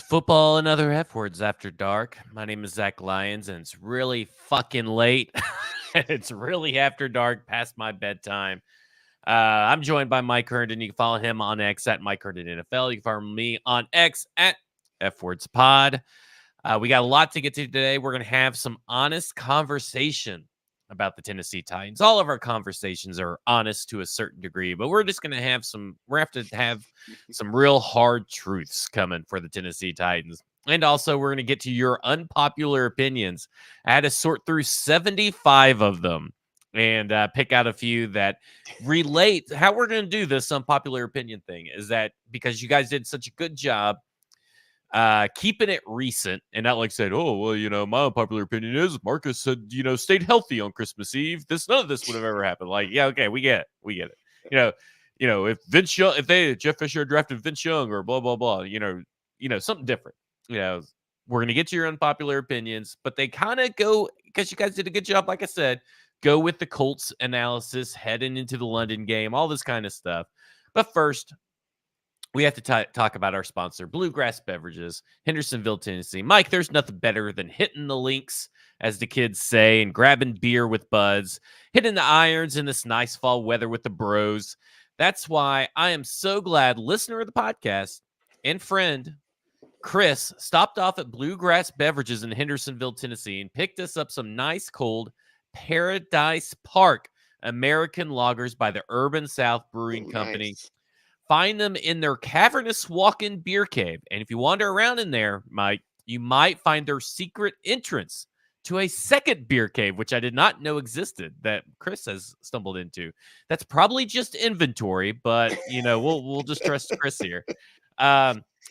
football and other F words after dark. My name is Zach Lyons, and it's really fucking late. It's really after dark, past my bedtime. I'm joined by Mike Herndon. You can follow him on X at Mike Herndon NFL. You can follow me on X at F Words Pod. We got a lot to get to today. We're going to have some honest conversation about the Tennessee Titans. All of our conversations are honest to a certain degree, but we're just going to have some, we're going to have some real hard truths coming for the Tennessee Titans. And also, we're going to get to your unpopular opinions. I had to sort through 75 of them and pick out a few that relate. How we're going to do this unpopular opinion thing is that because you guys did such a good job keeping it recent and not like said, oh, well, my unpopular opinion is Marcus said, stayed healthy on Christmas Eve. None of this would have ever happened. Like, yeah, okay, we get it. If Vince Young, if Jeff Fisher drafted Vince Young or blah, blah, blah, something different. We're going to get to your unpopular opinions, but they kind of go, because you guys did a good job, like I said, go with the Colts analysis, heading into the London game, all this kind of stuff. But first, we have to talk about our sponsor, Bluegrass Beverages, Hendersonville, Tennessee. Mike, there's nothing better than hitting the links, as the kids say, and grabbing beer with buds, hitting the irons in this nice fall weather with the bros. That's why I am so glad listener of the podcast and friend Chris stopped off at Bluegrass Beverages in Hendersonville, Tennessee, and picked us up some nice cold Paradise Park American lagers by the Urban South Brewing Company. Nice. Find them in their cavernous walk-in beer cave. And if you wander around in there, Mike, you might find their secret entrance to a second beer cave, which I did not know existed, that Chris has stumbled into. That's probably just inventory, but, we'll just trust Chris here.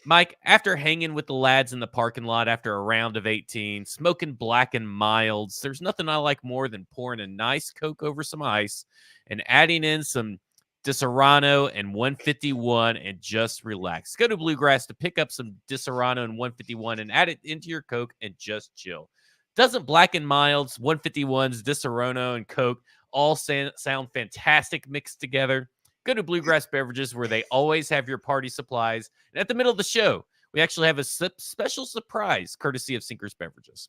Mike, after hanging with the lads in the parking lot after a round of 18, smoking black and milds, there's nothing I like more than pouring a nice Coke over some ice and adding in some Disaronno and 151 and just relax. Go to Bluegrass to pick up some Disaronno and 151 and add it into your Coke and just chill. Doesn't Black and Milds, 151s, Disaronno, and Coke all sound fantastic mixed together? Go to Bluegrass Beverages where they always have your party supplies. And at the middle of the show, we actually have a special surprise courtesy of Sinker's Beverages.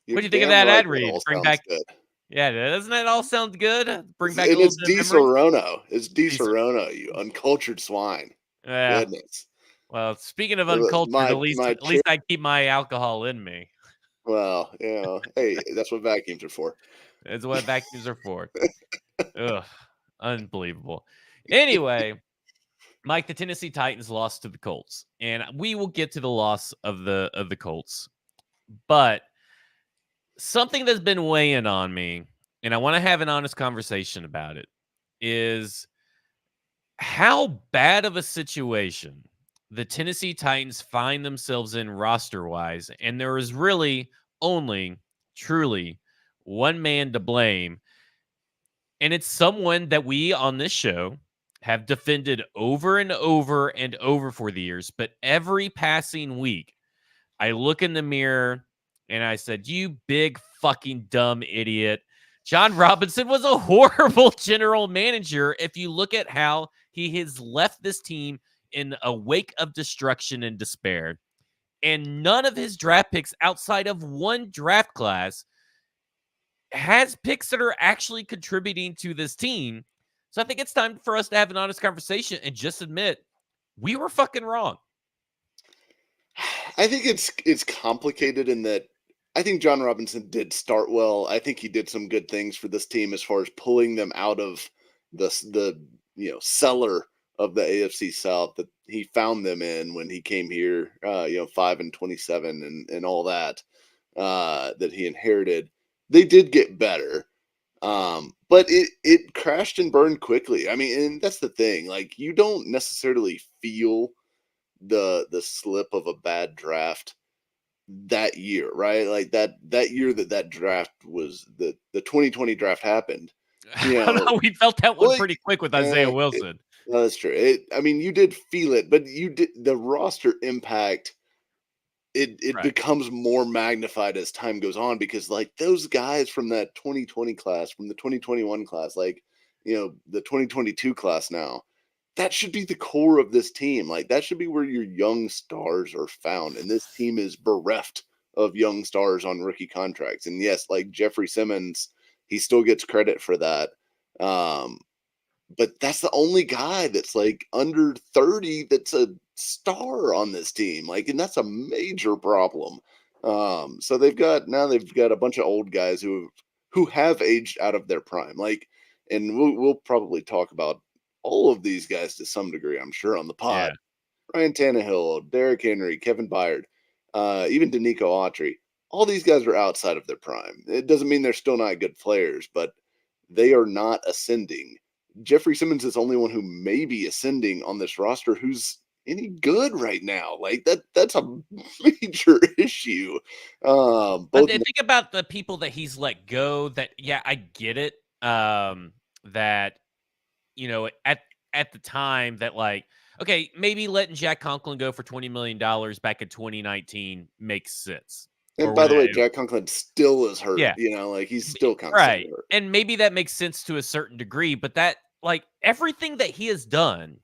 You're What do you think of damn that right ad that read? all Bring sounds back, good. yeah, doesn't that all sound good? Bring back a And little it's bit of memory. DiSerrano. It's DiSerrano, you uncultured swine. Yeah. Goodness. Well, speaking of uncultured, My at least I keep my alcohol in me. Well, hey, that's what vacuums are for. That's what vacuums are for. Ugh, unbelievable. Anyway, Mike, the Tennessee Titans lost to the Colts, and we will get to the loss of the Colts. But something that's been weighing on me, and I want to have an honest conversation about it, is how bad of a situation the Tennessee Titans find themselves in roster-wise, and there is really only, truly, one man to blame, and it's someone that we on this show have defended over and over and over for the years, but every passing week, I look in the mirror and I said, you big fucking dumb idiot. John Robinson was a horrible general manager if you look at how he has left this team in a wake of destruction and despair. And none of his draft picks outside of one draft class has picks that are actually contributing to this team. So I think it's time for us to have an honest conversation and just admit we were fucking wrong. I think it's complicated in that I think John Robinson did start well. I think he did some good things for this team as far as pulling them out of the cellar of the AFC South that he found them in when he came here, 5-27 and all that that he inherited. They did get better, but it crashed and burned quickly. I mean, and that's the thing. Like, you don't necessarily feel the slip of a bad draft that year, right? Like that year that draft was the 2020 draft happened. No, we felt that one pretty quick with Isaiah Wilson. No, that's true. I mean, you did feel it, but you did the roster impact. It Right. becomes more magnified as time goes on because, like, those guys from that 2020 class, from the 2021 class, like, the 2022 class now, that should be the core of this team. Like, that should be where your young stars are found. And this team is bereft of young stars on rookie contracts. And yes, like Jeffrey Simmons, he still gets credit for that. Um, but that's the only guy that's like under 30 that's a star on this team. Like, and that's a major problem. So they've got a bunch of old guys who have aged out of their prime. Like, and we'll probably talk about all of these guys to some degree, I'm sure, on the pod. Yeah. Ryan Tannehill, Derrick Henry, Kevin Byard, even Danico Autry. All these guys are outside of their prime. It doesn't mean they're still not good players, but they are not ascending. Jeffrey Simmons is the only one who may be ascending on this roster who's any good right now. Like that's a major issue. But Both think about the people that he's let go. That yeah, I get it. That at the time that like okay, maybe letting Jack Conklin go for $20 million back in 2019 makes sense. and Or by when the way, Jack Conklin still is hurt. yeah, Like he's still constantly right, hurt. and maybe that makes sense to a certain degree. But that like everything that he has done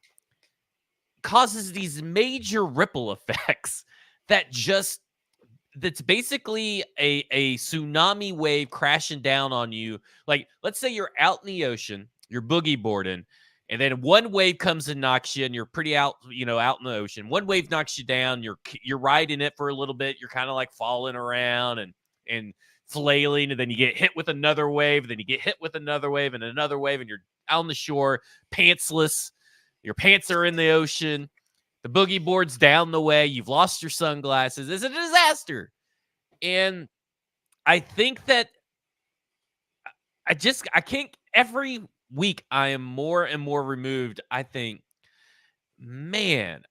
causes these major ripple effects that's basically a tsunami wave crashing down on you. Like, let's say you're out in the ocean, you're boogie boarding, and then one wave comes and knocks you, and you're pretty out in the ocean. One wave knocks you down, you're riding it for a little bit, you're kind of like falling around and flailing, and then you get hit with another wave, and then you get hit with another wave and another wave, and you're out on the shore, pantsless. Your pants are in the ocean. The boogie board's down the way. You've lost your sunglasses. It's a disaster. And I think that I can't, every week I am more and more removed. I think, man,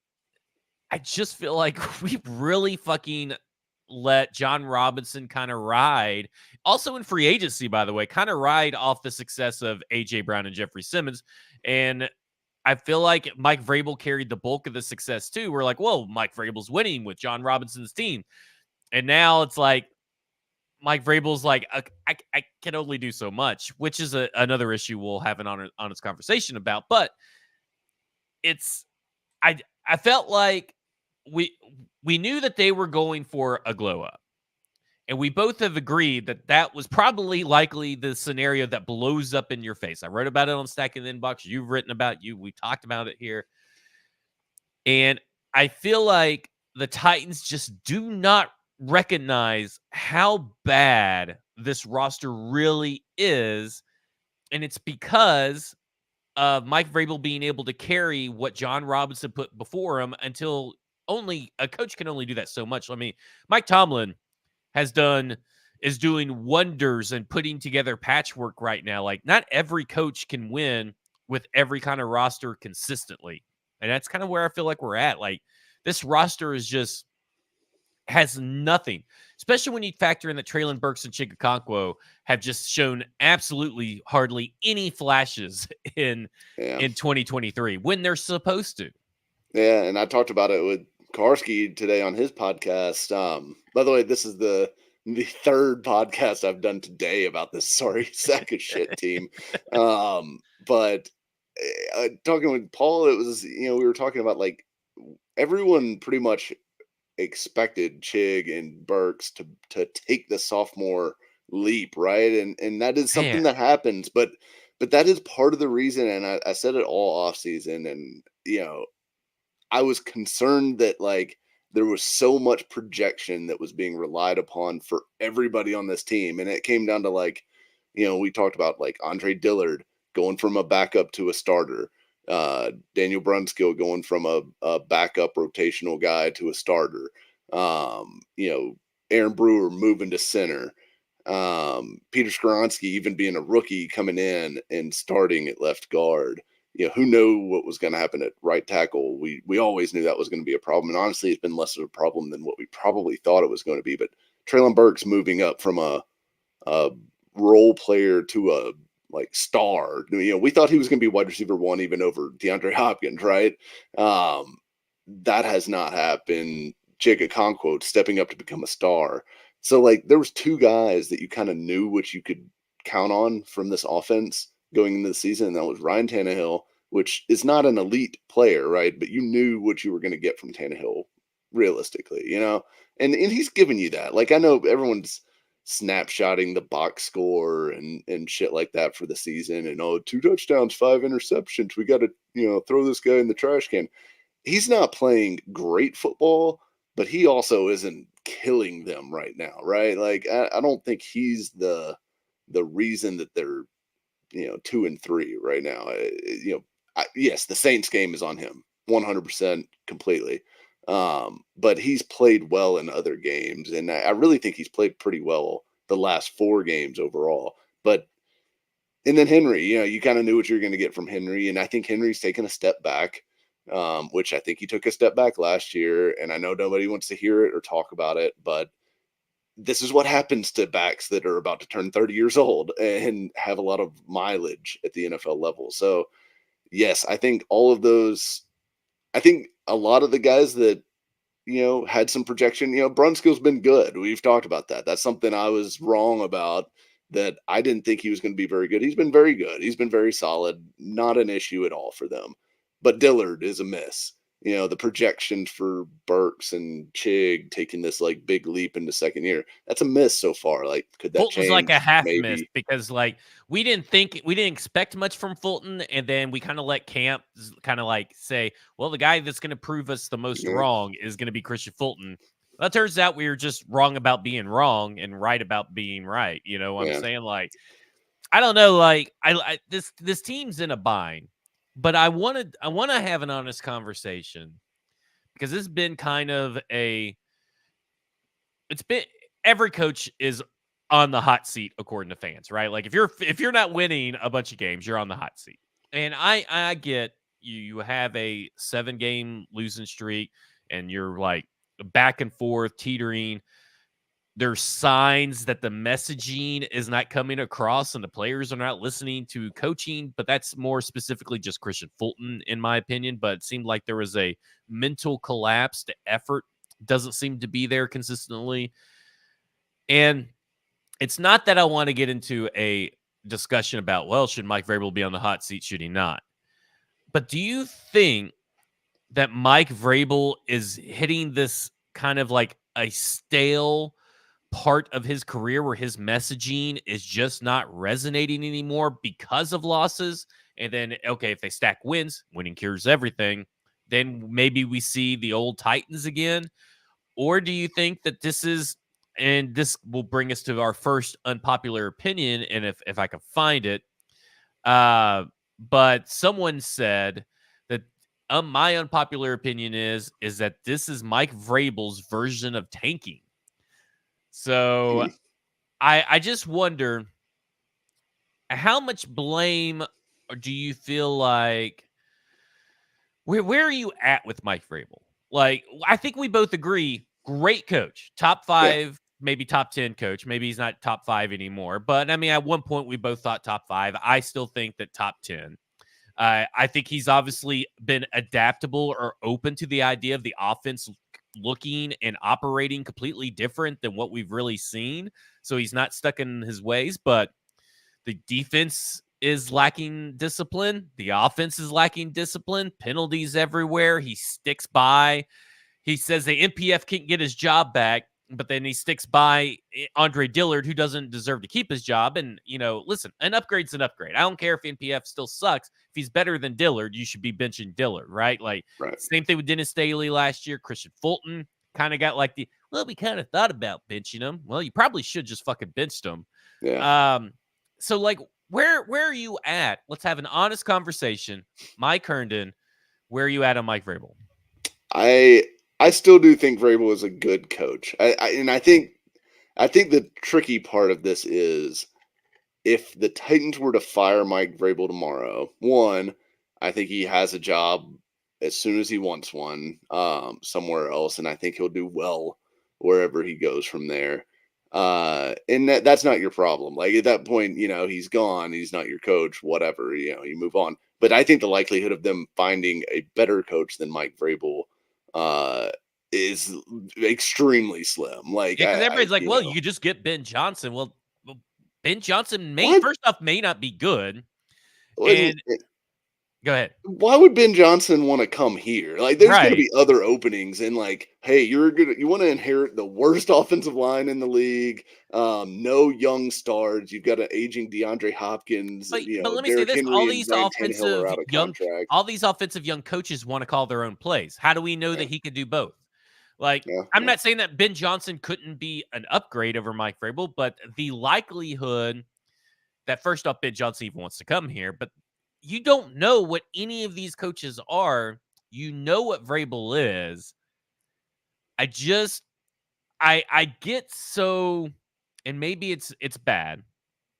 I just feel like we've really fucking let John Robinson kind of ride, also in free agency, by the way, kind of ride off the success of A.J. Brown and Jeffrey Simmons. And I feel like Mike Vrabel carried the bulk of the success too. We're like, whoa, Mike Vrabel's winning with John Robinson's team. And now it's like Mike Vrabel's like, I can only do so much, which is another issue we'll have an honest conversation about. But I felt like we knew that they were going for a glow up. And we both have agreed that that was probably likely the scenario that blows up in your face. I wrote about it on Stacking the Inbox. You've written about you. We talked about it here. And I feel like the Titans just do not recognize how bad this roster really is. And it's because of Mike Vrabel being able to carry what John Robinson put before him until only a coach can only do that so much. I mean, Mike Tomlin is doing wonders and putting together patchwork right now. Like, not every coach can win with every kind of roster consistently. And that's kind of where I feel like we're at. Like, this roster has nothing, especially when you factor in that Traylon Burks and Chigakonkwo have just shown absolutely hardly any flashes in 2023 when they're supposed to. Yeah, and I talked about it with Karski today on his podcast. By the way, this is the third podcast I've done today about this sorry sack of shit team. But talking with Paul, it was we were talking about like everyone pretty much expected Chig and Burks to take the sophomore leap, right? And that is something that happens, but that is part of the reason. And I said it all off season, and I was concerned that like there was so much projection that was being relied upon for everybody on this team. And it came down to like, we talked about like Andre Dillard going from a backup to a starter, Daniel Brunskill going from a backup rotational guy to a starter, Aaron Brewer moving to center, Peter Skoronski even being a rookie coming in and starting at left guard. Who knew what was going to happen at right tackle? We always knew that was going to be a problem. And honestly, it's been less of a problem than what we probably thought it was going to be. But Traylon Burks moving up from a role player to a like star. We thought he was going to be wide receiver one even over DeAndre Hopkins, right? That has not happened. Chigakonkwo stepping up to become a star. So like there was two guys that you kind of knew what you could count on from this offense going into the season, and that was Ryan Tannehill which is not an elite player, right? But you knew what you were going to get from Tannehill, realistically, and he's giving you that. Like I know everyone's snapshotting the box score and shit like that for the season, and 2 touchdowns, 5 interceptions. We got to throw this guy in the trash can. He's not playing great football, but he also isn't killing them right now, right? Like I don't think he's the reason that they're 2-3 right now. Yes, the Saints game is on him 100% completely. But he's played well in other games, and I really think he's played pretty well the last 4 games overall. But and then Henry, you kind of knew what you were going to get from Henry, and I think Henry's taken a step back, which I think he took a step back last year. And I know nobody wants to hear it or talk about it, but this is what happens to backs that are about to turn 30 years old and have a lot of mileage at the NFL level. So, yes, I think all of those, I think a lot of the guys that, had some projection, Brunskill's been good. We've talked about that. That's something I was wrong about, that I didn't think he was going to be very good. He's been very good. He's been very solid. Not an issue at all for them. But Dillard is a miss. The projections for Burks and Chig taking this like big leap into second year, that's a miss so far. Like, could that Fulton's change? like a half miss Maybe. because like we didn't expect much from Fulton, and then we kind of let camp kind of like say, well, the guy that's going to prove us the most Yeah. wrong is going to be Christian Fulton. Well, it turns out we were just wrong about being wrong and right about being right. You know what I'm Yeah. saying? Like, I don't know. Like, this team's in a bind, but I want to have an honest conversation because this has been kind of it's been every coach is on the hot seat according to fans, right? Like if you're not winning a bunch of games, you're on the hot seat. And I get you have a 7-game losing streak and you're like back and forth teetering. There's signs that the messaging is not coming across and the players are not listening to coaching, but that's more specifically just Christian Fulton, in my opinion. But it seemed like there was a mental collapse. The effort doesn't seem to be there consistently. And it's not that I want to get into a discussion about, well, should Mike Vrabel be on the hot seat? Should he not? But do you think that Mike Vrabel is hitting this kind of like a stale part of his career where his messaging is just not resonating anymore because of losses? And then, okay, if they stack wins, winning cures everything, then maybe we see the old Titans again. Or do you think that this is, and this will bring us to our first unpopular opinion, and if I can find it, but someone said that my unpopular opinion is that this is Mike Vrabel's version of tanking. So I just wonder, how much blame do you feel like, where are you at with Mike Vrabel? Like, I think we both agree, great coach, top 5, Yeah. maybe top 10 coach. Maybe he's not top 5 anymore. But I mean, at one point we both thought top 5. I still think that top 10. I think he's obviously been adaptable or open to the idea of the offense looking and operating completely different than what we've really seen. So he's not stuck in his ways, but the defense is lacking discipline. The offense is lacking discipline. Penalties everywhere. He sticks by. He says the NPF can't get his job back, but then he sticks by Andre Dillard, who doesn't deserve to keep his job. And, listen, an upgrade's an upgrade. I don't care if NPF still sucks. If he's better than Dillard, you should be benching Dillard, right? Like, Right. same thing with Dennis Staley last year. Christian Fulton kind of got like we kind of thought about benching him. Well, you probably should just fucking benched him. Yeah. So, like, where are you at? Let's have an honest conversation. Mike Herndon, where are you at on Mike Vrabel? I still do think Vrabel is a good coach. I think the tricky part of this is, if the Titans were to fire Mike Vrabel tomorrow, one, I think he has a job as soon as he wants one, somewhere else, and I think he'll do well wherever he goes from there. And that's not your problem. Like, at that point, he's gone. He's not your coach. Whatever. You move on. But I think the likelihood of them finding a better coach than Mike Vrabel is extremely slim. Like, Yeah, because everybody's like, well, know. you could just get Ben Johnson. Well, Ben Johnson What? first off may not be good, Well, and Go ahead. Why would Ben Johnson want to come here? Like, there's going to Right. be other openings, and like, hey, you want to inherit the worst offensive line in the league. No young stars. You've got an aging DeAndre Hopkins. But let me say Derrick this: Henry and Ryan Tannehill are out of contract. all these offensive young coaches want to call their own plays. How do we know Yeah, that he could do both? Like, yeah, I'm yeah. not saying that Ben Johnson couldn't be an upgrade over Mike Vrabel, but the likelihood that first off, Ben Johnson even wants to come here, but you don't know what any of these coaches are. You know what Vrabel is. I just I get so, and maybe it's bad.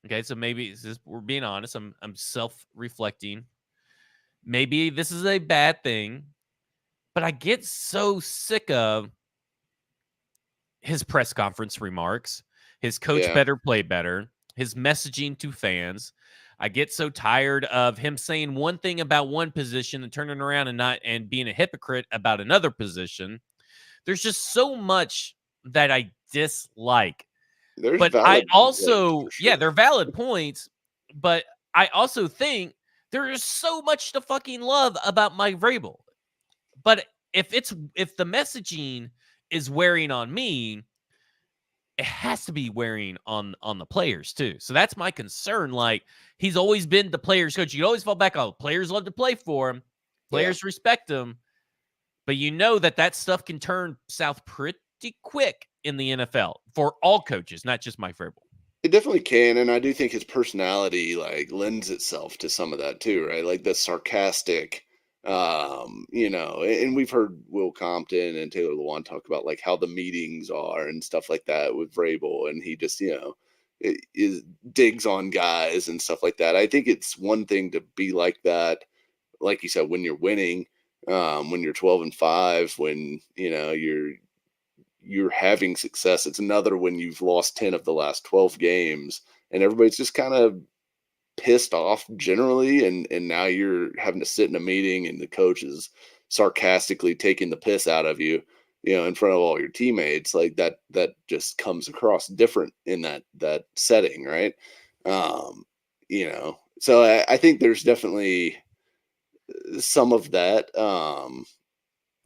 Okay, so maybe it's just, we're being honest. I'm self-reflecting. Maybe this is a bad thing, but I get so sick of his press conference remarks, his coach Yeah. better, play better, his messaging to fans. I get so tired of him saying one thing about one position and turning around and being a hypocrite about another position. There's just so much that I dislike. There's But I valid points for also, yeah, sure. they're valid points, but I also think there is so much to fucking love about Mike Vrabel. But if the messaging is wearing on me, it has to be wearing on the players too. So that's my concern. Like, he's always been the players coach. You always fall back on players love to play for him, Yeah. players respect him, but you know that stuff can turn south pretty quick in the NFL for all coaches, not just Mike Vrabel. It definitely can, and I do think his personality, like, lends itself to some of that too, right? Like, the sarcastic, and we've heard Will Compton and Taylor Lewan talk about, like, how the meetings are and stuff like that with Vrabel, and he just, digs on guys and stuff like that. I think it's one thing to be like that, like you said, when you're winning, when you're 12-5, when, you're having success. It's another when you've lost 10 of the last 12 games and everybody's just kind of pissed off generally, and now you're having to sit in a meeting and the coach is sarcastically taking the piss out of you, in front of all your teammates. Like, that just comes across different in that setting, right? So I think there's definitely some of that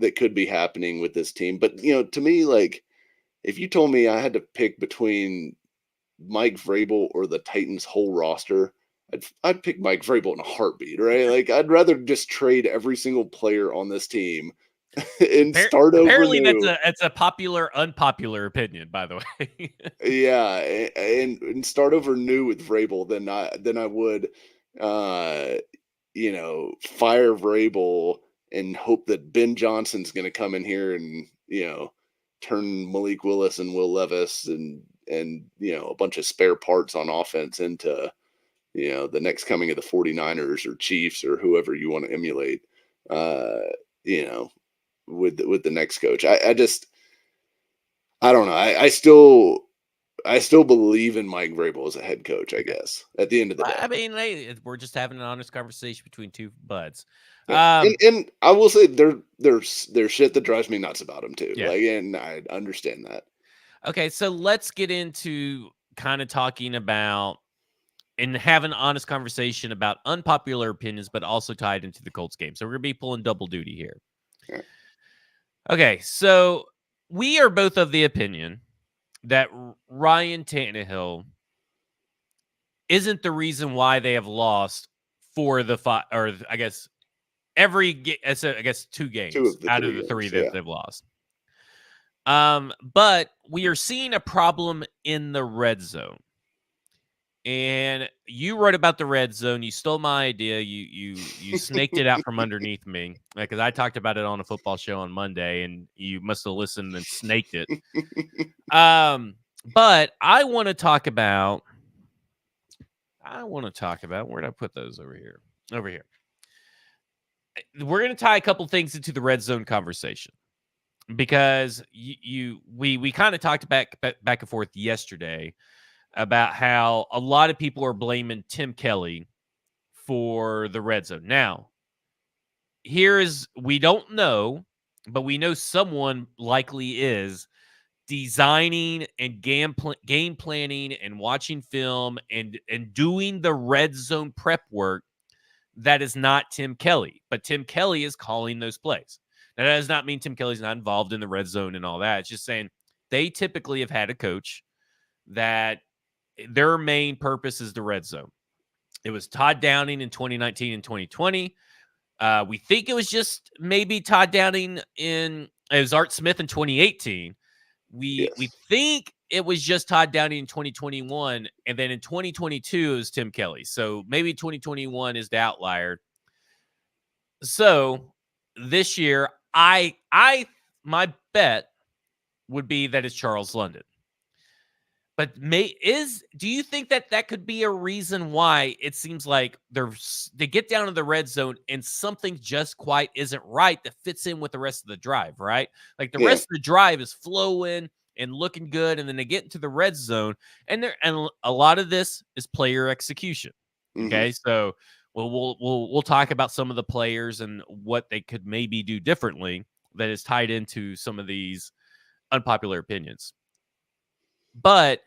that could be happening with this team. But to me, like, if you told me I had to pick between Mike Vrabel or the Titans' whole roster, I'd pick Mike Vrabel in a heartbeat, right? Like, I'd rather just trade every single player on this team and start over Apparently, new. that's a popular, unpopular opinion, by the way. Yeah, and start over new with Vrabel than I would, uh, fire Vrabel and hope that Ben Johnson's going to come in here and turn Malik Willis and Will Levis and a bunch of spare parts on offense into the next coming of the 49ers or Chiefs or whoever you want to emulate. Uh, you know, with the next coach, I don't know. I still believe in Mike Vrabel as a head coach, I Okay. guess, at the end of the I day. mean, hey, we're just having an honest conversation between two buds. Yeah. And I will say there's shit that drives me nuts about him too. Yeah. Like, and I understand that. Okay, so let's get into kind of talking about and have an honest conversation about unpopular opinions, but also tied into the Colts game. So we're gonna be pulling double duty here. Yeah. Okay, so we are both of the opinion that Ryan Tannehill isn't the reason why they have lost for the five, or I guess I guess two Two games of the out of three the three games. that Yeah. they've lost. But we are seeing a problem in the red zone. And you wrote about the red zone. You stole my idea. You snaked it out from underneath me because I talked about it on a football show on Monday, and you must have listened and snaked it. But I want to talk about. Where did I put those over here? Over here. We're going to tie a couple things into the red zone conversation because we kind of talked back and forth yesterday about how a lot of people are blaming Tim Kelly for the red zone. Now, we don't know, but we know someone likely is designing and game planning and watching film and doing the red zone prep work that is not Tim Kelly, but Tim Kelly is calling those plays. Now, that does not mean Tim Kelly's not involved in the red zone and all that. It's just saying they typically have had a coach that their main purpose is the red zone. It was Todd Downing in 2019 and 2020. We think it was just maybe Todd Downing it was Art Smith in 2018. We think it was just Todd Downing in 2021, and then in 2022 it was Tim Kelly. So maybe 2021 is the outlier. So this year, my bet would be that it's Charles London. But do you think that could be a reason why it seems like they get down to the red zone and something just quite isn't right that fits in with the rest of the drive, right? Like the rest of the drive is flowing and looking good, and then they get into the red zone, and a lot of this is player execution. Okay, so we'll talk about some of the players and what they could maybe do differently that is tied into some of these unpopular opinions. But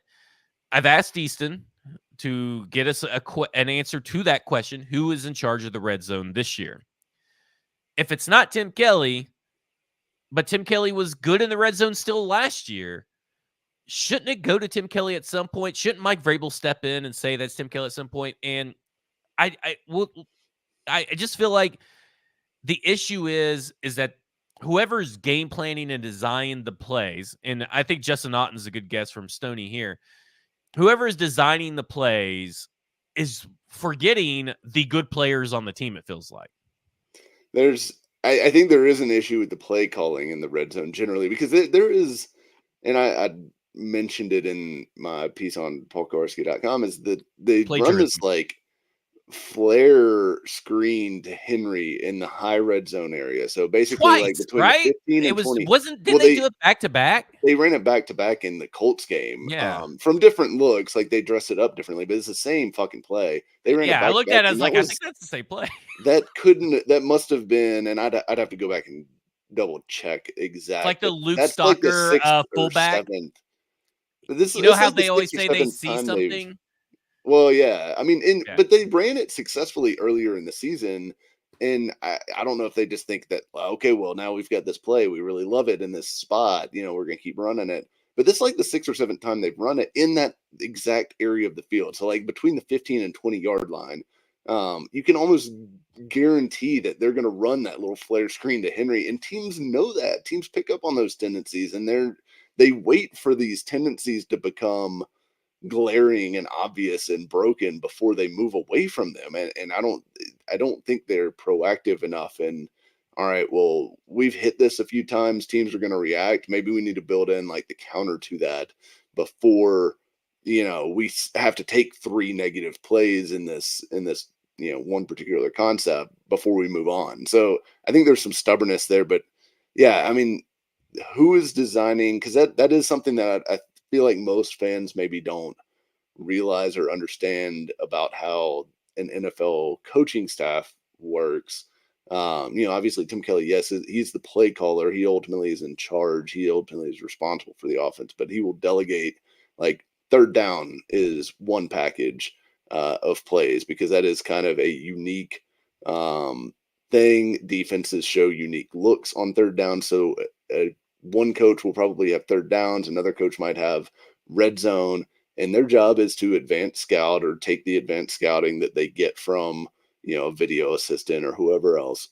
I've asked Easton to get us an answer to that question: who is in charge of the red zone this year? If it's not Tim Kelly, but Tim Kelly was good in the red zone still last year, shouldn't it go to Tim Kelly at some point? Shouldn't Mike Vrabel step in and say that's Tim Kelly at some point? And I just feel like the issue is that whoever's game planning and designing the plays, and I think Justin Otten's a good guess from Stoney here, whoever is designing the plays is forgetting the good players on the team, it feels like. I think there is an issue with the play calling in the red zone generally, because there is, and I mentioned it in my piece on paulkowarski.com, is that they run this like flare screen to Henry in the high red zone area. So basically, like between the 15 and 20. Didn't they do it back to back? They ran it back to back in the Colts game. Yeah. From different looks, like they dress it up differently, but it's the same fucking play. They ran it back. I looked at it, I was like, I think that's the same play. That must have been, and I'd have to go back and double check exactly. It's like the Luke Stalker like fullback. But this, you know how they always say they see something? Well, yeah. I mean, but they ran it successfully earlier in the season, and I don't know if they just think that, okay, well, now we've got this play, we really love it in this spot, we're going to keep running it. But this is like the 6th or 7th time they've run it in that exact area of the field. So like between the 15 and 20-yard line, you can almost guarantee that they're going to run that little flare screen to Henry, and teams know that. Teams pick up on those tendencies, and they wait for these tendencies to become glaring and obvious and broken before they move away from them. And I don't think they're proactive enough. And all right, well, we've hit this a few times. Teams are going to react. Maybe we need to build in like the counter to that before, we have to take 3 negative plays in this, one particular concept before we move on. So I think there's some stubbornness there, but yeah, I mean, who is designing? Because that is something that I feel like most fans maybe don't realize or understand about how an NFL coaching staff works. Obviously Tim Kelly, yes, he's the play caller. He ultimately is in charge. He ultimately is responsible for the offense, but he will delegate. Like third down is one package of plays, because that is kind of a unique thing. Defenses show unique looks on third down. So one coach will probably have third downs. Another coach might have red zone, and their job is to advance scout or take the advanced scouting that they get from, a video assistant or whoever else,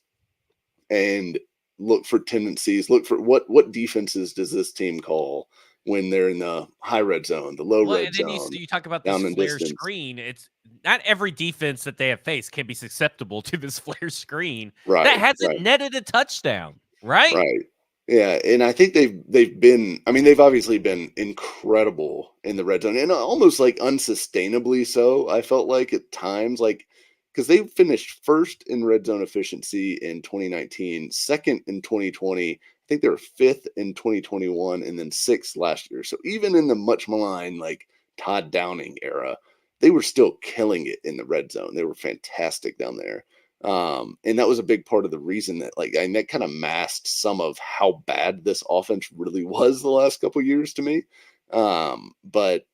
and look for tendencies, look for what defenses does this team call when they're in the high red zone, the low red zone. And then you talk about this flare screen. It's not every defense that they have faced can be susceptible to this flare screen that hasn't netted a touchdown, right? Right. Yeah, and I think they've been, I mean, they've obviously been incredible in the red zone, and almost like unsustainably so. I felt like at times, like, because they finished first in red zone efficiency in 2019, second in 2020. I think they were 5th in 2021, and then 6th last year. So even in the much maligned like Todd Downing era, they were still killing it in the red zone. They were fantastic down there. And that was a big part of the reason that, like, and that kind of masked some of how bad this offense really was the last couple of years to me. But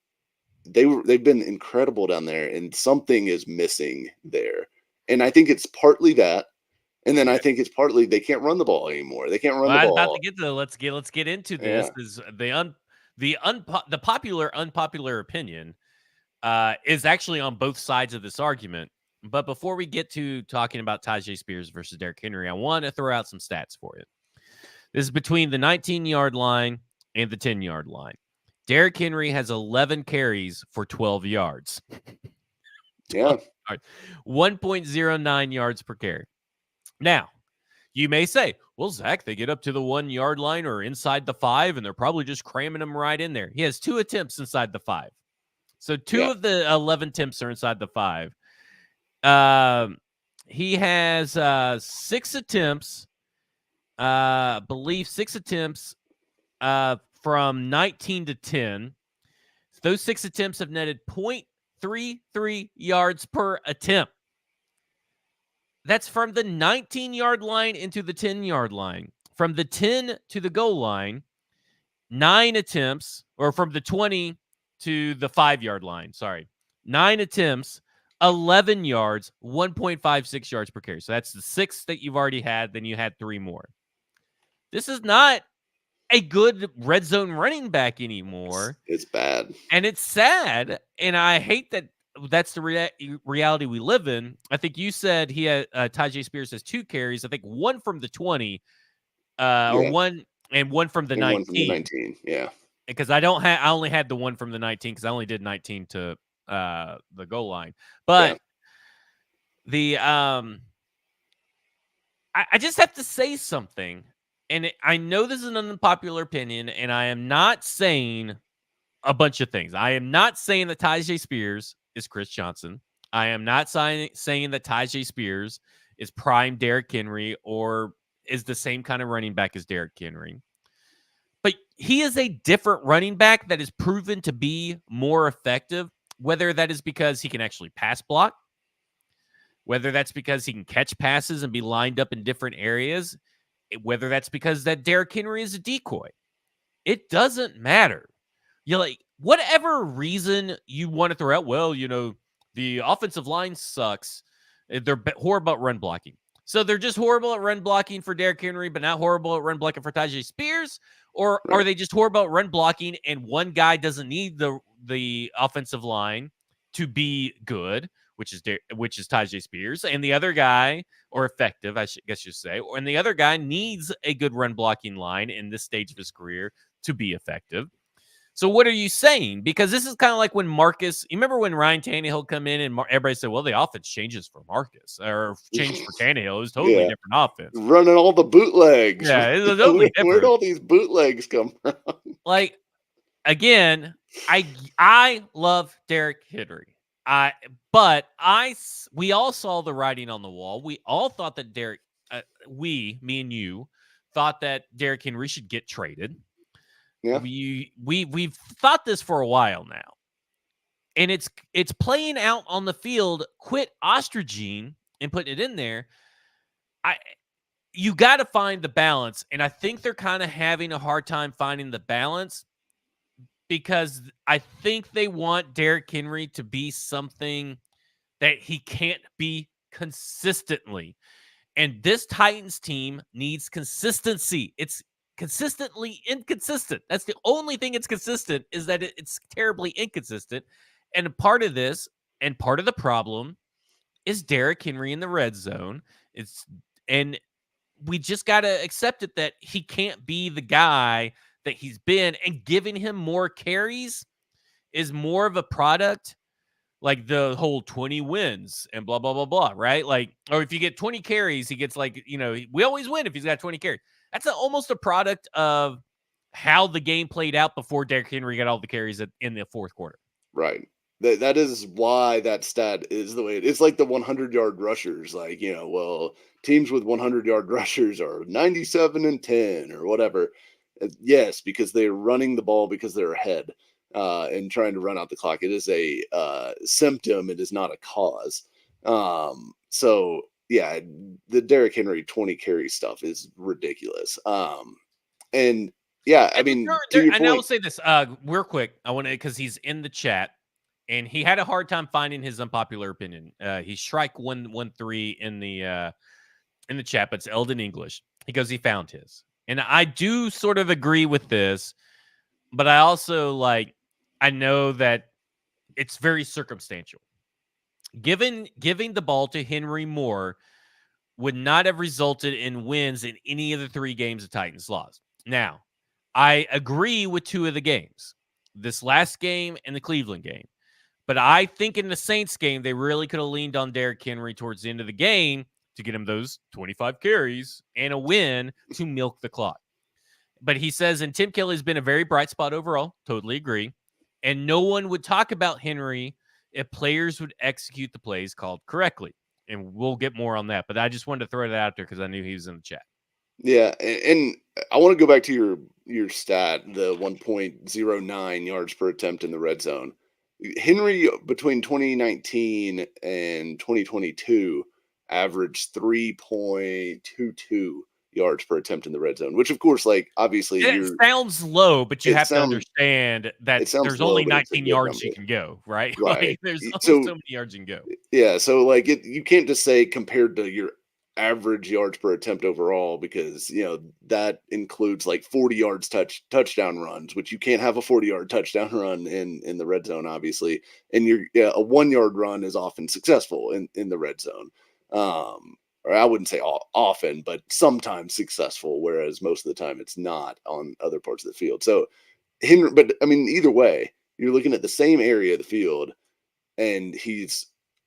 they've been incredible down there, and something is missing there. And I think it's partly that. And then I Okay. think it's partly they can't run the ball anymore. They can't run Well, the I was about to ball. get to let's get into this. Yeah. Is the popular unpopular opinion is actually on both sides of this argument. But before we get to talking about Tajay Spears versus Derrick Henry, I want to throw out some stats for you. This is between the 19-yard line and the 10-yard line. Derrick Henry has 11 carries for 12 yards. Yeah. 12 yards. 1.09 yards per carry. Now, you may say, well, Zach, they get up to the 1-yard line or inside the 5, and they're probably just cramming him right in there. He has 2 attempts inside the 5. So 2 Yeah. of the 11 attempts are inside the 5. He has 6 attempts, believe 6 attempts from 19 to 10. Those 6 attempts have netted 0.33 yards per attempt. That's from the 19-yard line into the 10-yard line. From the 10 to the goal line, 9 attempts, or from the 20 to the 5-yard line, 9 attempts, 11 yards, 1.56 yards per carry. So that's the 6 that you've already had. Then you had 3 more. This is not a good red zone running back anymore. It's bad. And it's sad. And I hate that that's the reality we live in. I think you said he had Tajay Spears has 2 carries. I think 1 from the 20, or Yeah. 1 and 1 from the And one from the 19. 19. Yeah. Because I only had the 1 from the 19 because I only did 19 to the goal line. But Yeah. the I just have to say something. And I know this is an unpopular opinion, and I am not saying a bunch of things. I am not saying that Tajay Spears is Chris Johnson. I am not saying that Tajay Spears is prime Derrick Henry or is the same kind of running back as Derrick Henry. But he is a different running back that is proven to be more effective, whether that is because he can actually pass block, whether that's because he can catch passes and be lined up in different areas, whether that's because that Derrick Henry is a decoy. It doesn't matter. You're like, whatever reason you want to throw out, well, the offensive line sucks. They're horrible at run blocking. So they're just horrible at run blocking for Derrick Henry, but not horrible at run blocking for Tajay Spears? Or are Right. they just horrible at run blocking and one guy doesn't need the offensive line to be good, which is Tajay Spears, and the other guy, or effective, I guess you say, and the other guy needs a good run blocking line in this stage of his career to be effective. So what are you saying? Because this is kind of like when Marcus, you remember when Ryan Tannehill come in and everybody said, well, the offense changes for Marcus or changed for Tannehill. It was totally Yeah. different offense. Running all the bootlegs. Yeah, it was totally Where'd different. all these bootlegs come from? Like, again, I love Derrick Henry. We all saw the writing on the wall. We all thought that me and you, thought that Derrick Henry should get traded. Yeah. We've thought this for a while now, and it's playing out on the field. Quit ostriching and putting it in there. You got to find the balance, and I think they're kind of having a hard time finding the balance because I think they want Derrick Henry to be something that he can't be consistently. And this Titans team needs consistency. It's consistently inconsistent. That's the only thing it's consistent, is that it's terribly inconsistent. And part of this and part of the problem is Derrick Henry in the red zone. And we just got to accept it that he can't be the guy that he's been, and giving him more carries is more of a product, like the whole 20 wins and blah, blah, blah, blah, right? Like, or if you get 20 carries, he gets we always win if he's got 20 carries. That's almost a product of how the game played out before Derrick Henry got all the carries in the fourth quarter. Right. That is why that stat is the way it is. Like the 100-yard rushers. Like, well, teams with 100-yard rushers are 97-10 or whatever. Yes, because they're running the ball because they're ahead and trying to run out the clock. It is a symptom. It is not a cause. So, yeah, the Derrick Henry 20 carry stuff is ridiculous. And, yeah, I mean, to your and I will point. say this real quick. I want to, because he's in the chat. and he had a hard time finding his unpopular opinion. He's Shrike 113 in the chat, but it's Eldon English. He goes, he found his. And I do sort of agree with this, but I also I know that it's very circumstantial. Giving the ball to Henry Moore would not have resulted in wins in any of the 3 games the Titans lost. Now, I agree with 2 of the games, this last game and the Cleveland game. But I think in the Saints game, they really could have leaned on Derrick Henry towards the end of the game to get him those 25 carries and a win to milk the clock. But he says, and Tim Kelly's been a very bright spot overall. Totally agree. And no one would talk about Henry if players would execute the plays called correctly. And we'll get more on that. But I just wanted to throw that out there because I knew he was in the chat. Yeah, and I want to go back to your stat, the 1.09 yards per attempt in the red zone. Henry between 2019 and 2022 averaged 3.22 yards per attempt in the red zone, which of course, like obviously It sounds low, but you it have to sounds understand that it sounds there's low, only but it's a 19 good yards you number. can go, right? Right. There's only So so many yards you can go. yeah, so like you can't just say compared to your average yards per attempt overall because that includes like 40 yards touchdown runs, which you can't have a 40-yard touchdown run in the red zone, obviously. And a 1-yard run is often successful in the red zone. Or I wouldn't say often, but sometimes successful, whereas most of the time it's not on other parts of the field. So Henry, but I mean, either way, you're looking at the same area of the field and he's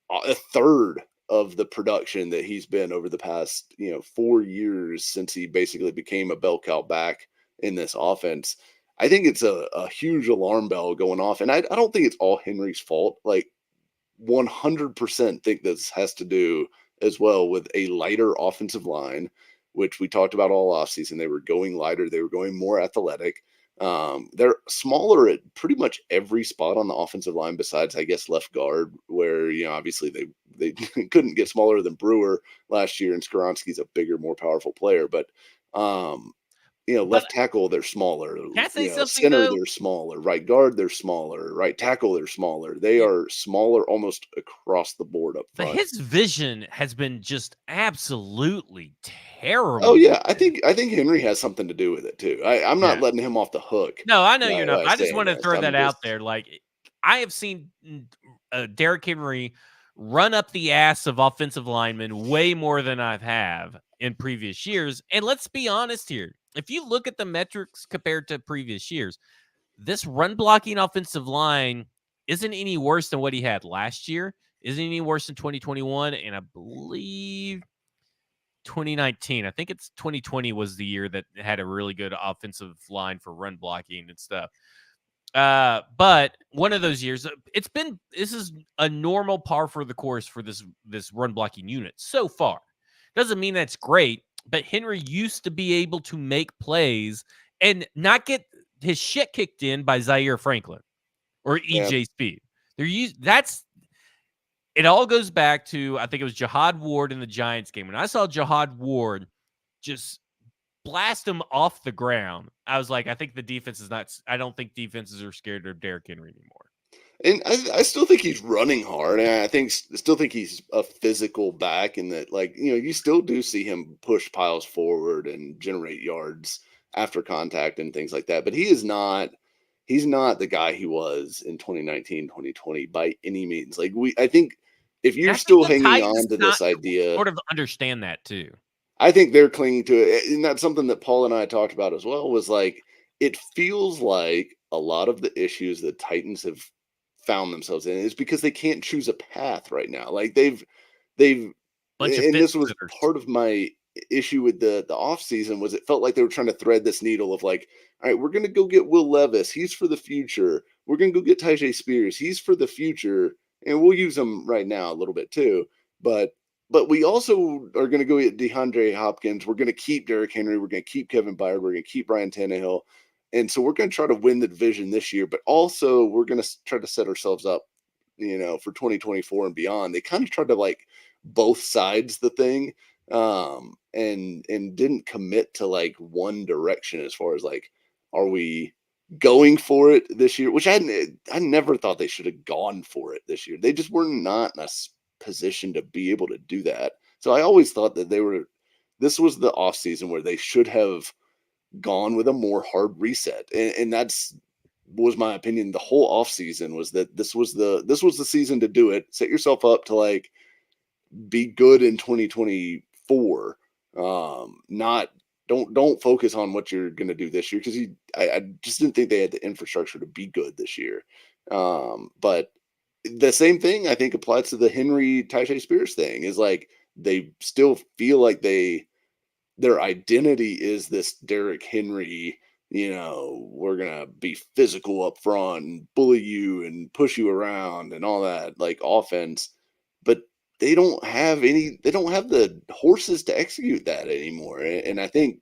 a third of the production that he's been over the past 4 years since he basically became a bell cow back in this offense. I think it's a huge alarm bell going off, and I don't think it's all Henry's fault. Like 100% think this has to do as well with a lighter offensive line, which we talked about all offseason. They were going lighter, they were going more athletic. They're smaller at pretty much every spot on the offensive line besides, I guess, left guard, where obviously they couldn't get smaller than Brewer last year, and Skoronski's a bigger, more powerful player. But But left tackle, they're smaller. can I say something Center, though? they're smaller. Right guard, they're smaller. Right tackle, they're smaller. They Yeah, are smaller almost across the board up but front. his vision has been just absolutely Oh terrible this yeah, I year. think Henry has something to do with it too. I'm Yeah. not letting him off the hook No, I know you're not. by I just saying want to this. throw that I'm out just there. I have seen Derrick Henry run up the ass of offensive linemen way more than I've have in previous years. And let's be honest here. If you look at the metrics compared to previous years, this run blocking offensive line isn't any worse than what he had last year, isn't any worse in 2021, and I believe 2019. I think it's 2020 was the year that had a really good offensive line for run blocking and stuff. But one of those years, this is a normal par for the course for this run blocking unit so far. Doesn't mean that's great, but Henry used to be able to make plays and not get his shit kicked in by Zaire Franklin or yeah. EJ Speed. That's it. All goes back to I think it was Jihad Ward in the Giants game. When I saw Jihad Ward just blast him off the ground, I was like, I think the defense is not. I don't think defenses are scared of Derrick Henry anymore. And I still think he's running hard, and still think he's a physical back, and that you still do see him push piles forward and generate yards after contact and things like that. But he's not the guy he was in 2019, 2020 by any means. I think if And you're I think still the hanging Titans on to not this idea, sort of understand that too. I think they're clinging to it, and that's something that Paul and I talked about as well. Was like it feels like a lot of the issues that Titans have found themselves in is because they can't choose a path right now. Like they've Bunch of and fence this was sitters. part of my issue with the off season was it felt like they were trying to thread this needle of like, all right, we're gonna go get Will Levis, he's for the future. We're gonna go get Tyjae Spears, he's for the future, and we'll use him right now a little bit too. But we also are going to go get DeAndre Hopkins. We're going to keep Derrick Henry. We're going to keep Kevin Byard. We're going to keep Ryan Tannehill. And so we're going to try to win the division this year, but also we're going to try to set ourselves up, for 2024 and beyond. They kind of tried to like both sides the thing, and didn't commit to like one direction as far as like, are we going for it this year, which I never thought they should have gone for it this year. They just were not in a position to be able to do that. So I always thought that this was the off season where they should have gone with a more hard reset. And that's was my opinion the whole off season, was that this was the season to do it. Set yourself up to like be good in 2024. Not don't focus on what you're going to do this year, because I just didn't think they had the infrastructure to be good this year. But the same thing I think applies to the Henry Tyjae Spears thing, is like they still feel like their identity is this Derrick Henry, we're gonna be physical up front and bully you and push you around and all that, like, offense. But they don't have the horses to execute that anymore. And I think,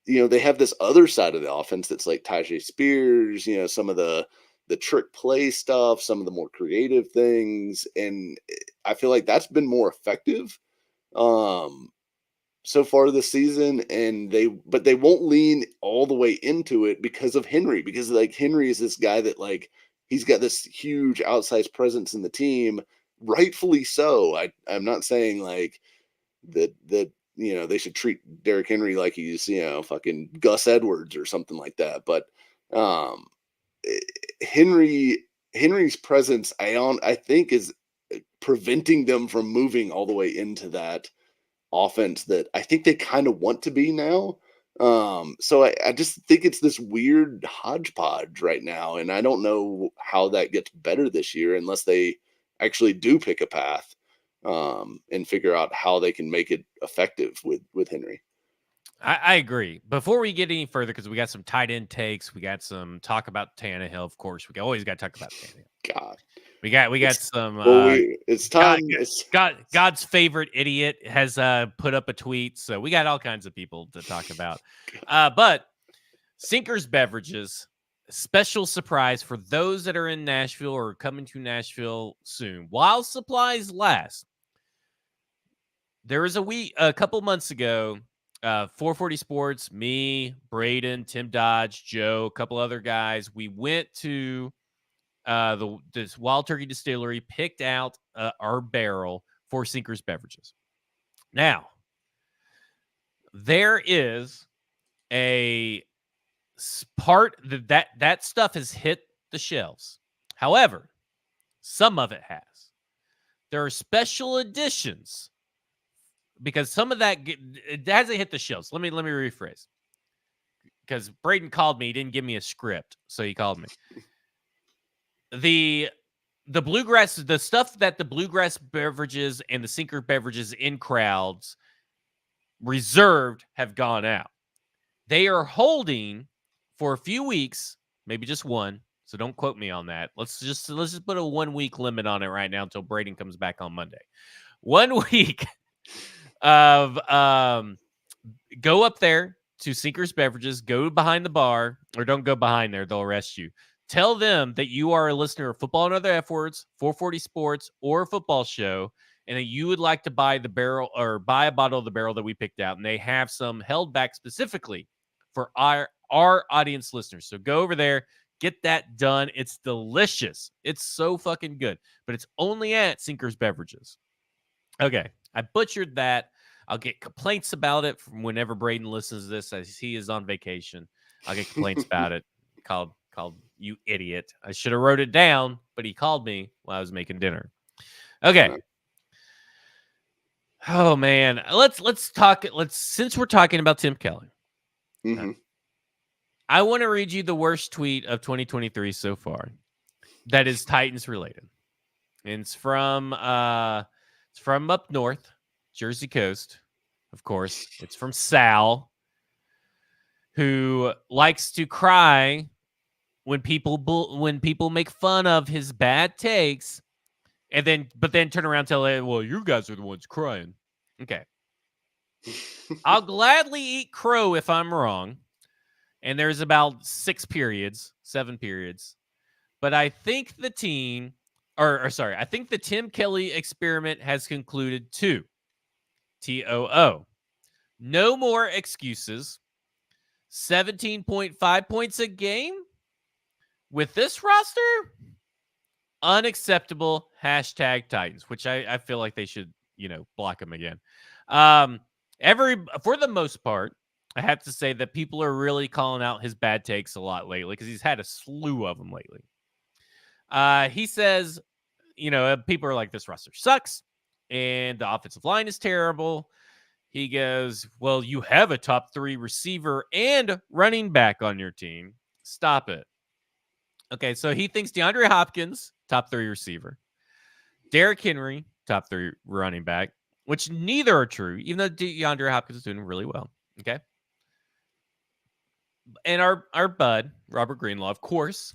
they have this other side of the offense that's like Tajay Spears, some of the trick play stuff, some of the more creative things. And I feel like that's been more effective. Um, so far this season, and they won't lean all the way into it because of Henry, because like Henry is this guy that, like, he's got this huge outsized presence in the team, rightfully so. I'm not saying like that they should treat Derrick Henry like he's fucking Gus Edwards or something like that, but um Henry's presence, I think, is preventing them from moving all the way into that offense that I think they kind of want to be now. So I just think it's this weird hodgepodge right now, and I don't know how that gets better this year unless they actually do pick a path, and figure out how they can make it effective with Henry. I agree. Before we get any further, because we got some tight end takes, we got some talk about Tannehill. Of course, we always got to talk about Tannehill. God, We got it's some. it's time. God's favorite idiot has put up a tweet, so we got all kinds of people to talk about. But Sinkers Beverages, special surprise for those that are in Nashville or coming to Nashville soon, while supplies last. There was a couple months ago, 440 Sports, me, Braden, Tim Dodge, Joe, a couple other guys. We went to this Wild Turkey Distillery, picked out our barrel for Sinkers Beverages. Now, there is a part that stuff has hit the shelves. However, some of it has. There are special editions, because some of that it hasn't hit the shelves. Let me rephrase. Because Braden called me, he didn't give me a script, so he called me. The bluegrass, the stuff that the bluegrass beverages and the Sinker beverages in crowds reserved have gone out. They are holding for a few weeks, maybe just one. So don't quote me on that. Let's just put a 1 week limit on it right now until Braden comes back on Monday. 1 week of go up there to Sinkers Beverages, go behind the bar, or don't go behind there, they'll arrest you. Tell them that you are a listener of Football and Other F Words, 440 Sports, or a football show, and that you would like to buy the barrel or buy a bottle of the barrel that we picked out. And they have some held back specifically for our audience listeners. So go over there, get that done. It's delicious. It's so fucking good. But it's only at Sinkers Beverages. Okay, I butchered that. I'll get complaints about it from whenever Braden listens to this, as he is on vacation. I'll get complaints about it. Called you idiot. I should have wrote it down, but he called me while I was making dinner. Okay. Oh man, let's talk. Since we're talking about Tim Kelly, I want to read you the worst tweet of 2023 so far. That is Titans related, and it's from up north, Jersey coast. Of course, it's from Sal, who likes to cry when people make fun of his bad takes, but then turn around and tell it, well, you guys are the ones crying. Okay. I'll gladly eat crow if I'm wrong. And there's about 7 periods. But I think the team, I think the Tim Kelly experiment has concluded too. TOO. No more excuses. 17.5 points a game? with this roster, unacceptable #Titans, which I feel like they should, block him again. For the most part, I have to say that people are really calling out his bad takes a lot lately because he's had a slew of them lately. He says, people are like, this roster sucks and the offensive line is terrible. He goes, well, you have a top 3 receiver and running back on your team. Stop it. Okay, so he thinks DeAndre Hopkins, top 3 receiver. Derrick Henry, top 3 running back, which neither are true, even though DeAndre Hopkins is doing really well. Okay. And our bud, Robert Greenlaw, of course,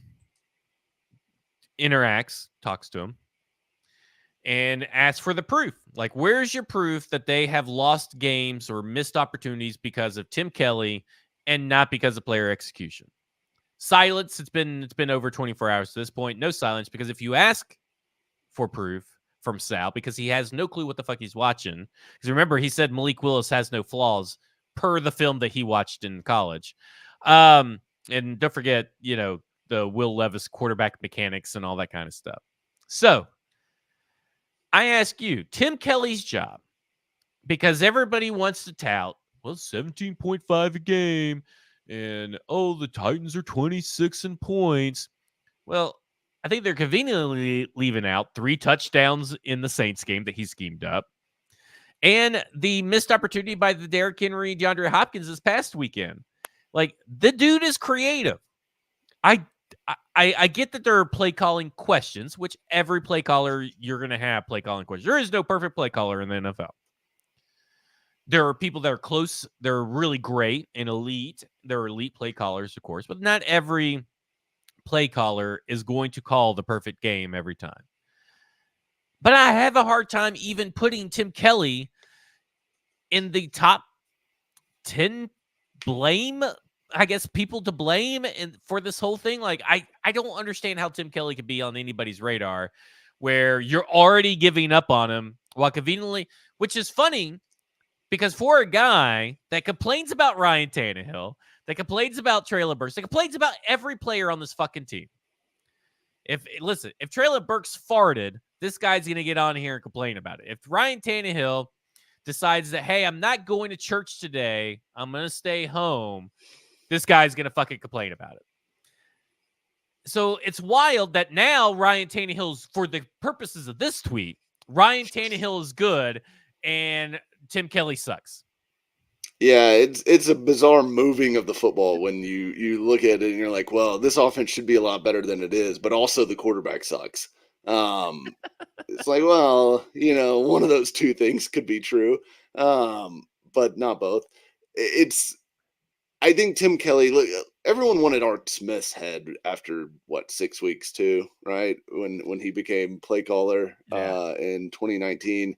talks to him, and asks for the proof. Like, where's your proof that they have lost games or missed opportunities because of Tim Kelly and not because of player execution? Silence. It's been over 24 hours to this point. No silence, because if you ask for proof from Sal, because he has no clue what the fuck he's watching, because remember, he said Malik Willis has no flaws per the film that he watched in college. And don't forget, the Will Levis quarterback mechanics and all that kind of stuff. So I ask you, Tim Kelly's job, because everybody wants to tout, well, 17.5 a game, and the Titans are 26 in points. Well, I think they're conveniently leaving out 3 touchdowns in the Saints game that he schemed up, and the missed opportunity by the Derrick Henry, DeAndre Hopkins this past weekend. Like, the dude is creative. I get that there are play calling questions, which every play caller, you're going to have play calling questions. There is no perfect play caller in the NFL. There are people that are close. They're really great and elite. There are elite play callers, of course, but not every play caller is going to call the perfect game every time. But I have a hard time even putting Tim Kelly in the top 10 people to blame for this whole thing. Like, I don't understand how Tim Kelly could be on anybody's radar where you're already giving up on him while conveniently, which is funny because for a guy that complains about Ryan Tannehill, that complains about Treylon Burks, that complains about every player on this fucking team. If Treylon Burks farted, this guy's going to get on here and complain about it. If Ryan Tannehill decides that, hey, I'm not going to church today, I'm going to stay home, this guy's going to fucking complain about it. So it's wild that now Ryan Tannehill's, for the purposes of this tweet, Ryan Tannehill is good and Tim Kelly sucks. Yeah, it's a bizarre moving of the football when you look at it and you're like, well, this offense should be a lot better than it is, but also the quarterback sucks. It's like, well, one of those two things could be true, but not both. I think Tim Kelly, look, everyone wanted Art Smith's head after 6 weeks too, right? When he became play caller in 2019.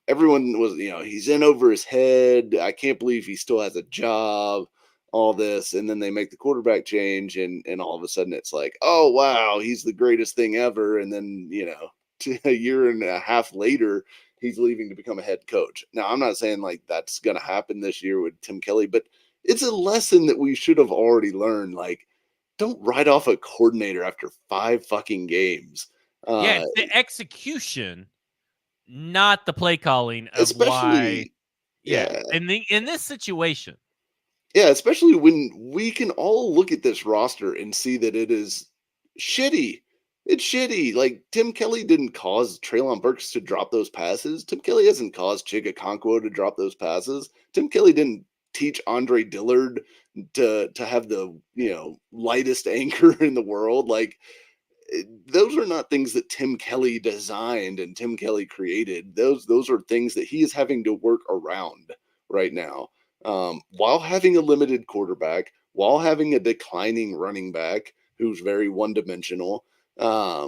Everyone was, he's in over his head. I can't believe he still has a job, all this. And then they make the quarterback change and all of a sudden it's like, oh, wow, he's the greatest thing ever. And then, a year and a half later, he's leaving to become a head coach. Now, I'm not saying like that's going to happen this year with Tim Kelly, but it's a lesson that we should have already learned. Like, don't write off a coordinator after 5 fucking games. It's the execution, not the play calling of especially, why. In this situation. Yeah, especially when we can all look at this roster and see that it is shitty. It's shitty. Like, Tim Kelly didn't cause Treylon Burks to drop those passes. Tim Kelly hasn't caused Chig Okonkwo to drop those passes. Tim Kelly didn't teach Andre Dillard to have the lightest anchor in the world. Like, those are not things that Tim Kelly designed and Tim Kelly created. Those are things that he is having to work around right now, while having a limited quarterback, while having a declining running back who's very one-dimensional. I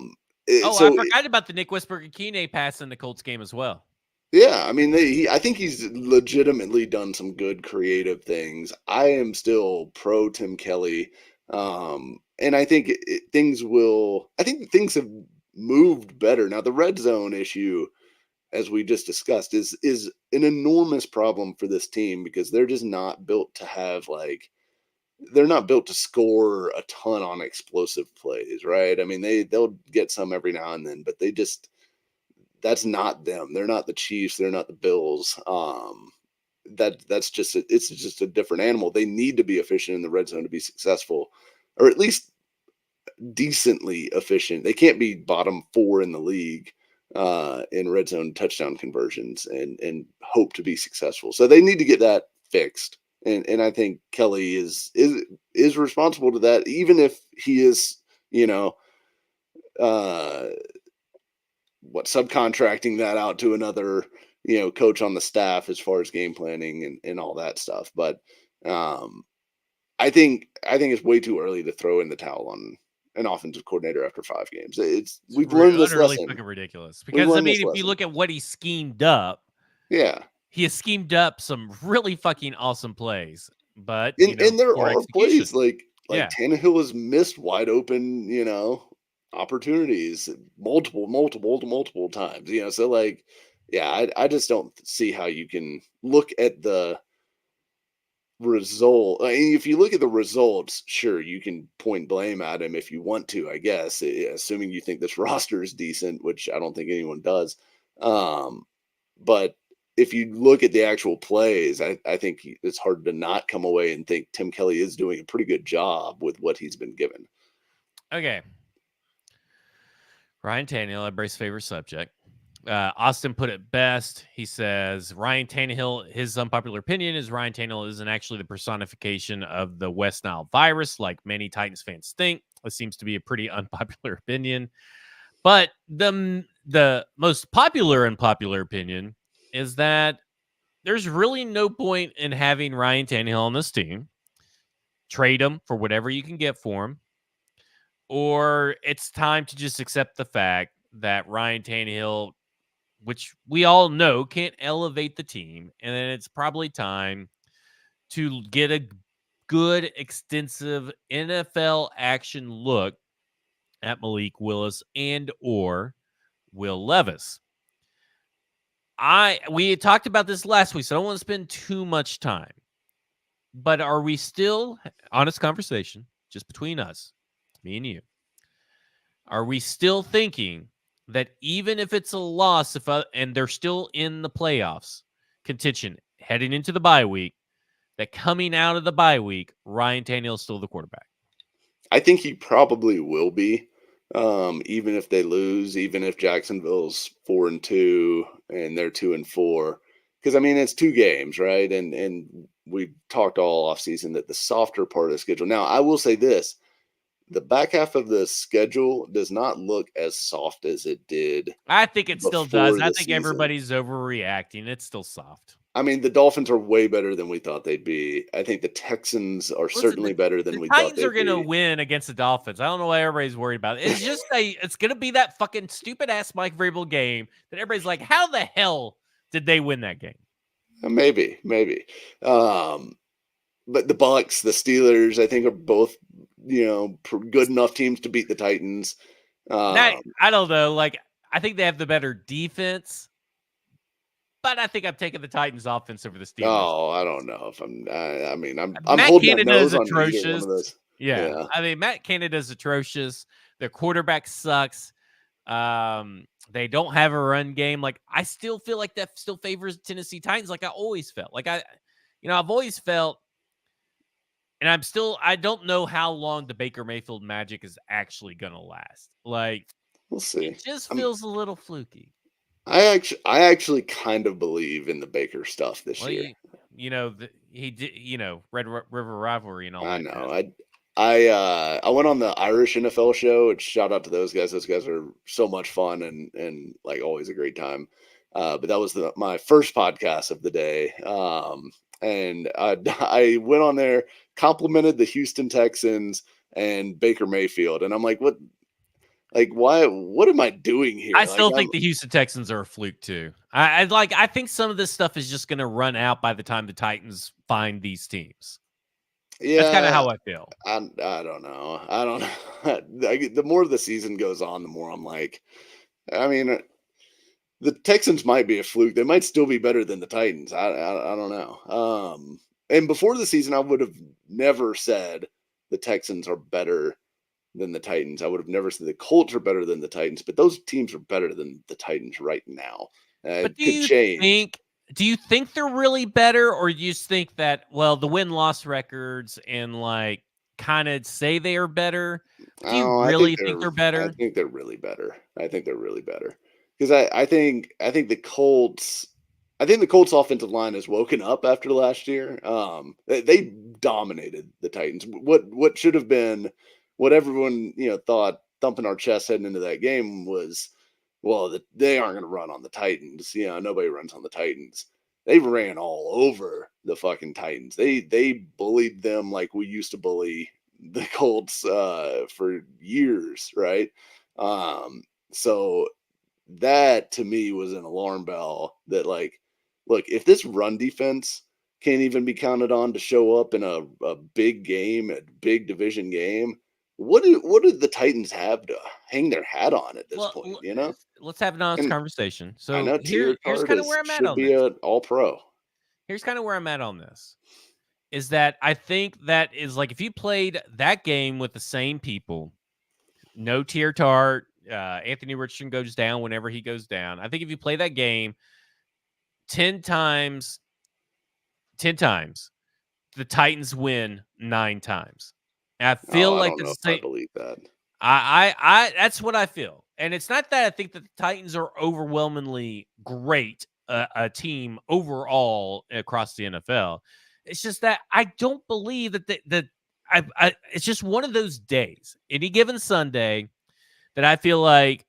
forgot about the Nick Westbrook-Akine pass in the Colts game as well. Yeah, I mean, I think he's legitimately done some good creative things. I am still pro Tim Kelly, and I think things have moved better. Now, the red zone issue, as we just discussed, is an enormous problem for this team because they're just not built to have they're not built to score a ton on explosive plays, right? I mean, they'll get some every now and then, but that's not them. They're not the Chiefs. They're not the Bills. It's just a different animal. They need to be efficient in the red zone to be successful, or at least decently efficient. They can't be bottom 4 in the league in red zone touchdown conversions and hope to be successful. So they need to get that fixed. And I think Kelly is responsible to that, even if he is, uh, subcontracting that out to another, coach on the staff as far as game planning and all that stuff. But I think it's way too early to throw in the towel on an offensive coordinator after 5 games. We've learned this Utterly lesson. fucking ridiculous. We've Because I learned mean, this if you lesson. look at what he schemed up, Yeah. he has schemed up some really fucking awesome plays, but And there poor are execution. plays like Yeah. Tannehill has missed wide open, opportunities multiple times. So yeah, I just don't see how you can look at the result. I mean, if you look at the results, sure, you can point blame at him if you want to, I guess, assuming you think this roster is decent, which I don't think anyone does. But if you look at the actual plays, I think it's hard to not come away and think Tim Kelly is doing a pretty good job with what he's been given. Okay. Ryan Tannehill, everybody's favorite subject. Austin put it best. He says Ryan Tannehill, his unpopular opinion is Ryan Tannehill isn't actually the personification of the West Nile virus, like many Titans fans think. It seems to be a pretty unpopular opinion. But the most popular unpopular opinion is that there's really no point in having Ryan Tannehill on this team. Trade him for whatever you can get for him, or it's time to just accept the fact that Ryan Tannehill, which we all know can't elevate the team, and then it's probably time to get a good, extensive NFL action look at Malik Willis and or Will Levis. We had talked about this last week, so I don't want to spend too much time. But are we still, honest conversation, just between us, me and you, are we still thinking that even if it's a loss, and they're still in the playoffs contention heading into the bye week, that coming out of the bye week, Ryan Tannehill is still the quarterback? I think he probably will be, even if they lose, even if Jacksonville's 4-2 and they're 2-4. Because I mean, it's 2 games, right? And we talked all offseason that the softer part of the schedule. Now, I will say this: the back half of the schedule does not look as soft as it did I think it still does. before I the think season. everybody's overreacting. It's still soft. I mean, the Dolphins are way better than we thought they'd be. I think the Texans are Listen, certainly better than the we thought Titans are they'd going to be. win against the Dolphins. I don't know why everybody's worried about it. It's going to be that fucking stupid ass Mike Vrabel game that everybody's like, how the hell did they win that game? Maybe. But the Bucks, the Steelers, I think are both, good enough teams to beat the Titans. I don't know. Like, I think they have the better defense, but I think I'm taking the Titans offense over the Steelers. Oh, I don't know if I'm Matt holding my Canada is nose on either one atrocious. of those. Yeah. Yeah. I mean, Matt Canada is atrocious. Their quarterback sucks. They don't have a run game. Like, I still feel like that still favors Tennessee Titans. Like I always felt. I've always felt, and I don't know how long the Baker Mayfield magic is actually gonna last. Like, We'll see. it just feels a little fluky. I actually kind of believe in the Baker stuff this Well, year. he did, Red River Rivalry and all I that jazz. know. I went on the Irish NFL show, which shout out to those guys. Those guys are so much fun and like always a great time. But that was my first podcast of the day. And I went on there, complimented the Houston Texans and Baker Mayfield, and I'm like, what? Like, why? What am I doing here? I Like, still think the Houston Texans are a fluke too. I think some of this stuff is just going to run out by the time the Titans find these teams. That's kind of yeah, how I feel. I don't know. I don't know. The more the season goes on, the more I'm like, I mean, the Texans might be a fluke. They might still be better than the Titans. I don't know. And before the season, I would have never said the Texans are better than the Titans. I would have never said the Colts are better than the Titans, but those teams are better than the Titans right now. But It could change. do you think they're really better, or you just think that, well, the win-loss records and, like, kinda say they are better? But do you Oh, really think they're I better? think they're really better. I think they're really better because I think the Colts. I think the Colts offensive line has woken up after last year. They dominated the Titans. What should have been what everyone thought thumping our chest heading into that game was, well, they aren't going to run on the Titans. Nobody runs on the Titans. They ran all over the fucking Titans. They bullied them like we used to bully the Colts for years, right? Um, so that to me was an alarm bell that, like, look, if this run defense can't even be counted on to show up in a big game, a big division game, what do the Titans have to hang their hat on at this Well, point, you know? let's have an honest And conversation. I So know Tier here's Tart kinda where is I'm at should on be this. a all pro. Here's kinda where I'm at on this, is that I think that is, like, if you played that game with the same people, no Tier Tart, Anthony Richardson goes down whenever he goes down. I think if you play that game 10 times 10 times, the Titans win 9 times. And I Oh, feel I like don't know that's if the I same. believe that. That's what I feel. And it's not that I think that the Titans are overwhelmingly great, a team overall across the NFL. It's just that I don't believe that it's just one of those days, any given Sunday, that I feel like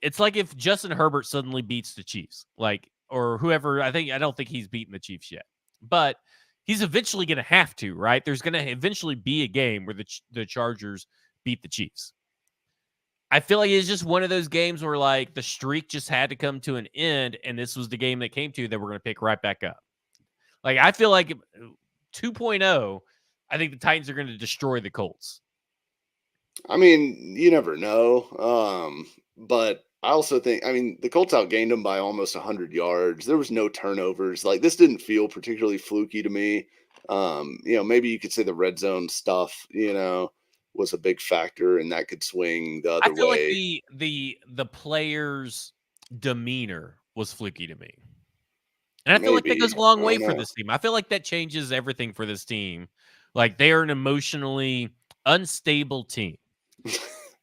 it's like if Justin Herbert suddenly beats the Chiefs, like, or whoever. I don't think he's beaten the Chiefs yet, but he's eventually going to have to, right? There's going to eventually be a game where the Chargers beat the Chiefs. I feel like it's just one of those games where, like, the streak just had to come to an end, and this was the game that came to that we're going to pick right back up. Like, I feel like 2.0, I think the Titans are going to destroy the Colts. I mean, you never know. But I also think, I mean, the Colts outgained them by almost 100 yards. There was no turnovers. Like, this didn't feel particularly fluky to me. Maybe you could say the red zone stuff, was a big factor, and that could swing the I other feel like way. the players' demeanor was fluky to me. And I feel like that goes Maybe. a long I way don't for know. this team. I feel like that changes everything for this team. Like, they are an emotionally unstable team.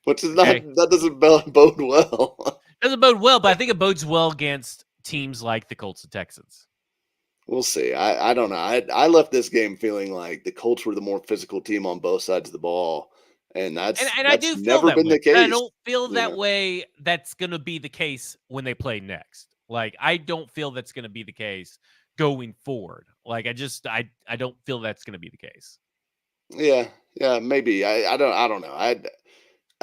Which is not, Okay. that doesn't bode well. Doesn't bode well, but I think it bodes well against teams like the Colts and Texans. We'll see. I don't know. I left this game feeling like the Colts were the more physical team on both sides of the ball, and that's And I that's do feel never that been way. the But I case. don't feel You that know, way that's gonna be the case when they play next. Like, I don't feel that's gonna be the case going forward. Like, I don't feel that's gonna be the case. yeah, maybe. I don't know.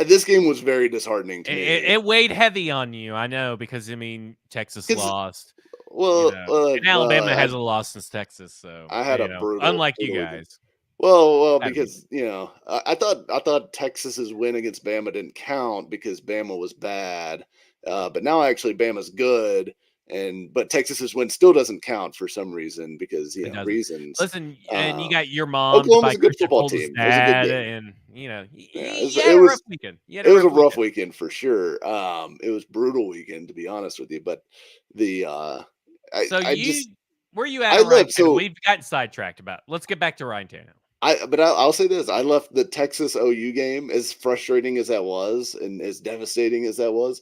This game was very disheartening to me It weighed heavy on you, I know, because, I mean, Texas because, lost, well, and Alabama I hasn't lost since Texas, so, I had a unlike you brutal weekend. guys. Well, Had a week. because I thought Texas's win against Bama didn't count because Bama was bad, but now actually Bama's good, but Texas's win still doesn't count for some reason because It doesn't. reasons. Listen, and you Um, got your mom to Oklahoma's buy a good Christian football Fulton's team. It was a good dad, game. and, Yeah, you had a rough weekend. You had a it was a rough rough weekend. weekend for sure. It was brutal weekend to be honest with you, but the So I just where you at I on Ryan left Tannehill? so We've gotten sidetracked about. Let's get back to Ryan Tannehill. I'll say this: I left the Texas OU game, as frustrating as that was, and as devastating as that was,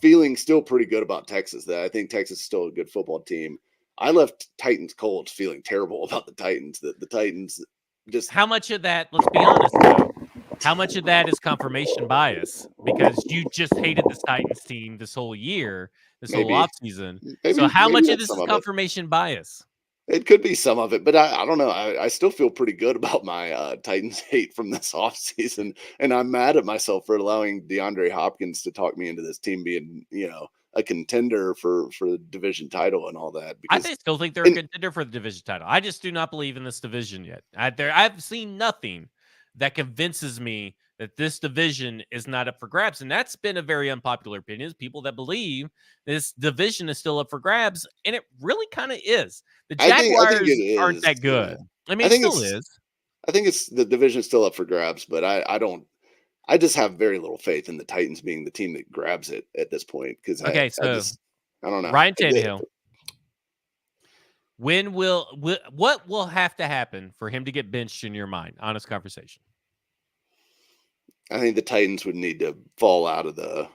feeling still pretty good about Texas. That I think Texas is still a good football team. I left Titans Colts feeling terrible about the Titans. That the Titans just How much of that, let's be honest though, how much of that is confirmation bias? Because you just hated this Titans team this whole year, this whole maybe offseason. So how maybe much of that's this some is of it. confirmation bias? It could be some of it, but I don't know. I still feel pretty good about my Titans hate from this offseason. And I'm mad at myself for allowing DeAndre Hopkins to talk me into this team being, a contender for the division title and all that. Because Still think they're a and contender for the division title. I just do not believe in this division yet. I've seen nothing that convinces me that this division is not up for grabs. And that's been a very unpopular opinion. People that believe this division is still up for grabs, and it really kind of is. The I think it Jaguars aren't is. that Yeah. good. I mean, I it think still it's is. I think it's the division's still up for grabs, but I don't. I just have very little faith in the Titans being the team that grabs it at this point because Okay, I so just I don't know. Ryan Tannehill, what will have to happen for him to get benched in your mind? Honest conversation. I think the Titans would need to fall out of the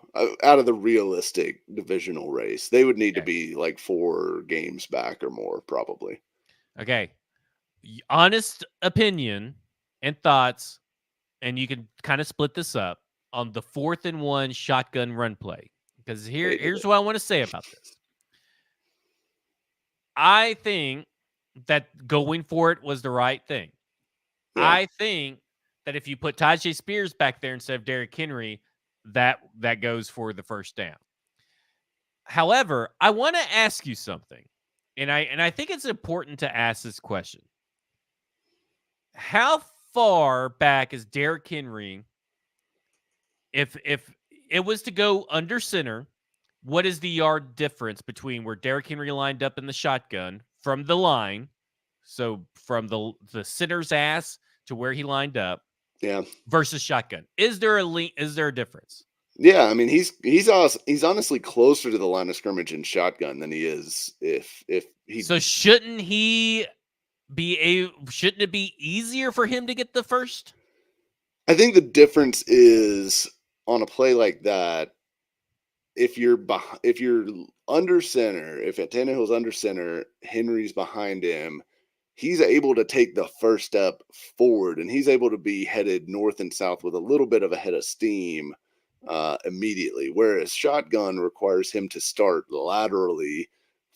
realistic divisional race. They would need to Okay. be like 4 games back or more, probably. Okay. Honest opinion and thoughts, and you can kind of split this up on the 4th and 1 shotgun run play. Because Hated here's it. what I want to say about this. I think that going for it was the right thing. Yeah, I think that if you put Tajay Spears back there instead of Derrick Henry, that goes for the first down. However, I want to ask you something, and I think it's important to ask this question. How far back is Derrick Henry? If it was to go under center, what is the yard difference between where Derrick Henry lined up in the shotgun from the line, so from the center's ass to where he lined up yeah, versus shotgun? Is there a difference? yeah. I mean, he's honestly closer to the line of scrimmage in shotgun than he is if he. So shouldn't it be easier for him to get the first? I think the difference is on a play like that. If you're under center, if Tannehill's under center, Henry's behind him, he's able to take the first step forward, and he's able to be headed north and south with a little bit of a head of steam immediately. Whereas shotgun requires him to start laterally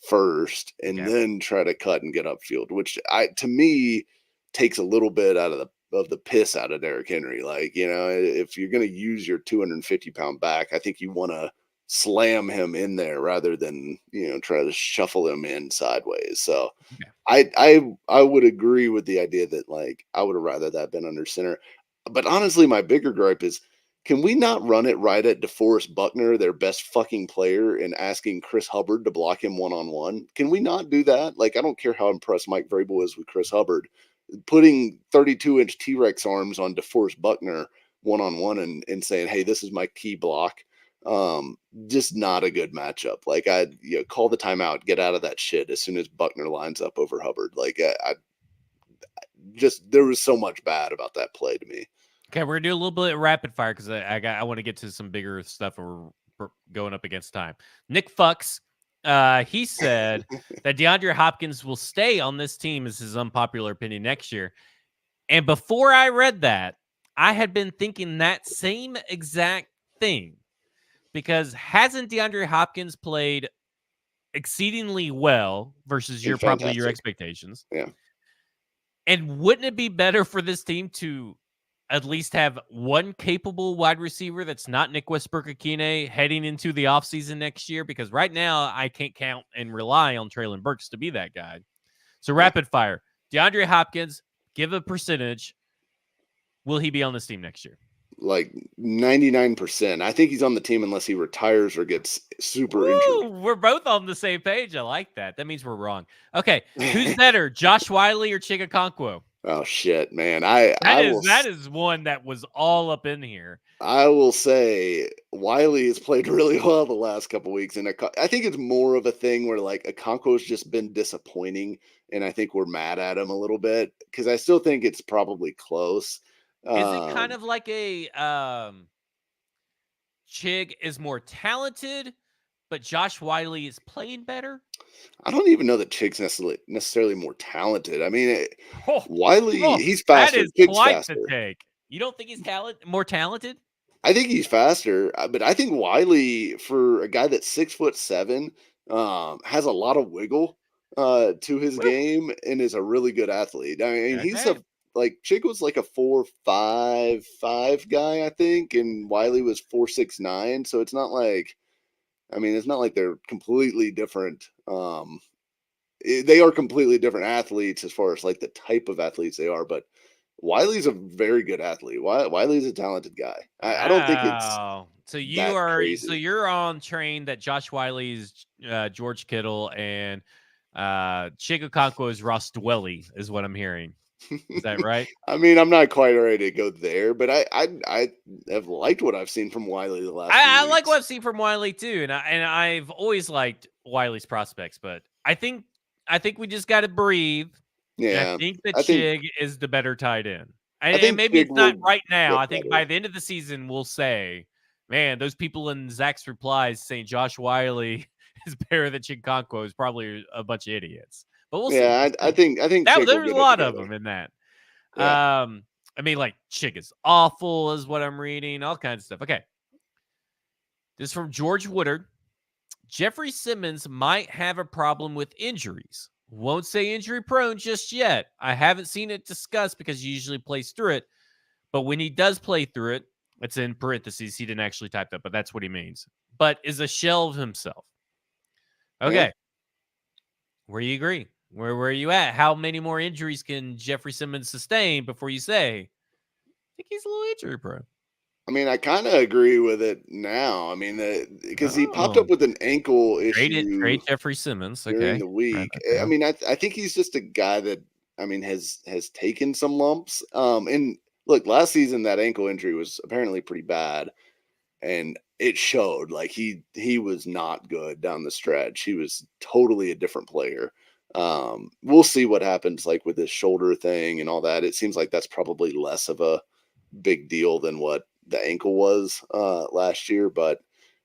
first and Okay. then try to cut and get upfield, which to me takes a little bit out of the piss out of Derrick Henry. Like, if you're going to use your 250-pound back, I think you want to slam him in there rather than try to shuffle him in sideways. So Okay. I would agree with the idea that like I would have rather that been under center. But honestly, my bigger gripe is, can we not run it right at DeForest Buckner, their best fucking player, and asking Chris Hubbard to block him one-on-one? Can we not do that? Like, I don't care how impressed Mike Vrabel is with Chris Hubbard. Putting 32-inch T-Rex arms on DeForest Buckner one-on-one and saying, hey, this is my key block. Just not a good matchup. Like, call the timeout, get out of that shit as soon as Buckner lines up over Hubbard. Like, I just, there was so much bad about that play to me. Okay, we're gonna do a little bit of rapid fire because I want to get to some bigger stuff, and we're going up against time. Nick Fucks, he said that DeAndre Hopkins will stay on this team, is his unpopular opinion, next year. And before I read that, I had been thinking that same exact thing, because hasn't DeAndre Hopkins played exceedingly well versus And probably your fantastic. expectations? Yeah. And wouldn't it be better for this team to at least have one capable wide receiver that's not Nick Westbrook-Akine heading into the offseason next year? Because right now I can't count and rely on Treylon Burks to be that guy. So Yeah. rapid fire. DeAndre Hopkins, give a percentage. Will he be on this team next year? Like 99%. I think he's on the team unless he retires or gets super injured. We're both on the same page. I like that. That means we're wrong. Okay. Who's better, Josh Wiley or Chig Okonkwo? Oh shit, man. That is one that was all up in here. I will say Wiley has played really well the last couple weeks, and I think it's more of a thing where like Okonkwo's just been disappointing, and I think we're mad at him a little bit because I still think it's probably close. Is it kind Um, of like a Chig is more talented, but Josh Wiley is playing better? I don't even know that Chig's necessarily more talented. I mean, Oh, Wiley, oh, he's that faster. is Chig's quite the faster. take. You don't think he's more talented? I think he's faster, but I think Wiley, for a guy that's 6'7", has a lot of wiggle to his Well, game and is a really good athlete. I mean, okay. like Chick was like a 4.55 guy, I think, and Wiley was 4.69. So it's not like, I mean, it's not like they're completely different. They are completely different athletes as far as like the type of athletes they are, but Wiley's a very good athlete. Wiley's a talented guy. I don't think it's Wow. So that crazy. you're on train that Josh Wiley is George Kittle and Chig Okonkwo is Ross Dwelly is what I'm hearing. Is that right? I mean, I'm not quite ready to go there, but I have liked what I've seen from Wiley the last few I like what weeks. I've seen from Wiley too, and I've always liked Wiley's prospects, but I think we just got to breathe, and I Yeah, think that I think Chig is the better tight end. I And think maybe Chig it's not will right now. get I think by better. the end of the season, we'll say, man, those people in Zach's replies saying Josh Wiley is better than Chig Okonkwo is probably a bunch of idiots. But we'll see. Yeah, We'll I see. think I think That Chig will there's a get it lot of together. them in that. Yeah. I mean, like Chig is awful, is what I'm reading. All kinds of stuff. Okay, this is from George Woodard. Jeffrey Simmons might have a problem with injuries. Won't say injury prone just yet. I haven't seen it discussed because he usually plays through it. But when he does play through it, it's in parentheses. He didn't actually type that, but that's what he means. But is a shell of himself. Yeah. Okay. Where you agree? Where are you at? How many more injuries can Jeffrey Simmons sustain before you say, I think he's a little injury prone? I mean, I kind of agree with it now. I mean, because he popped up Oh. with an ankle issue Trade Jeffrey Simmons. during Okay. the Write week. that I down. mean, I think he's just a guy that I mean has taken some lumps. And look, last season that ankle injury was apparently pretty bad, and it showed. Like he was not good down the stretch. He was totally a different player. We'll see what happens like with his shoulder thing and all that. It seems like that's probably less of a big deal than what the ankle was last year, but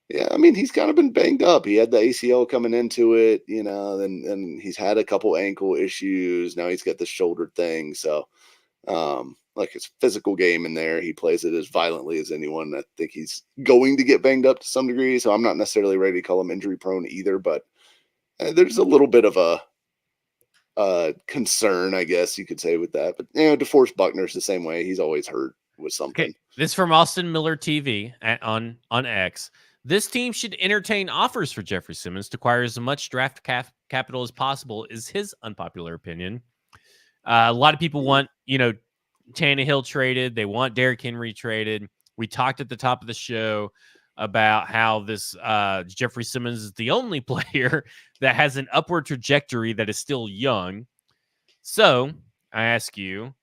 yeah, I mean, he's kind of been banged up. He had the ACL coming into it, you know, and he's had a couple ankle issues. Now he's got the shoulder thing. So, like his physical game in there, he plays it as violently as anyone. I think he's going to get banged up to some degree. So I'm not necessarily ready to call him injury prone either, but there's a little bit of a concern, I guess you could say, with that. But you know, DeForest Buckner's the same way. He's always hurt with Okay, something. this from Austin Miller TV on X. This team should entertain offers for Jeffrey Simmons to acquire as much draft capital as possible. Is his unpopular opinion. A lot of people Mm. want Tannehill traded. They want Derrick Henry traded. We talked at the top of the show about how this Jeffrey Simmons is the only player that has an upward trajectory that is still young. So I ask you,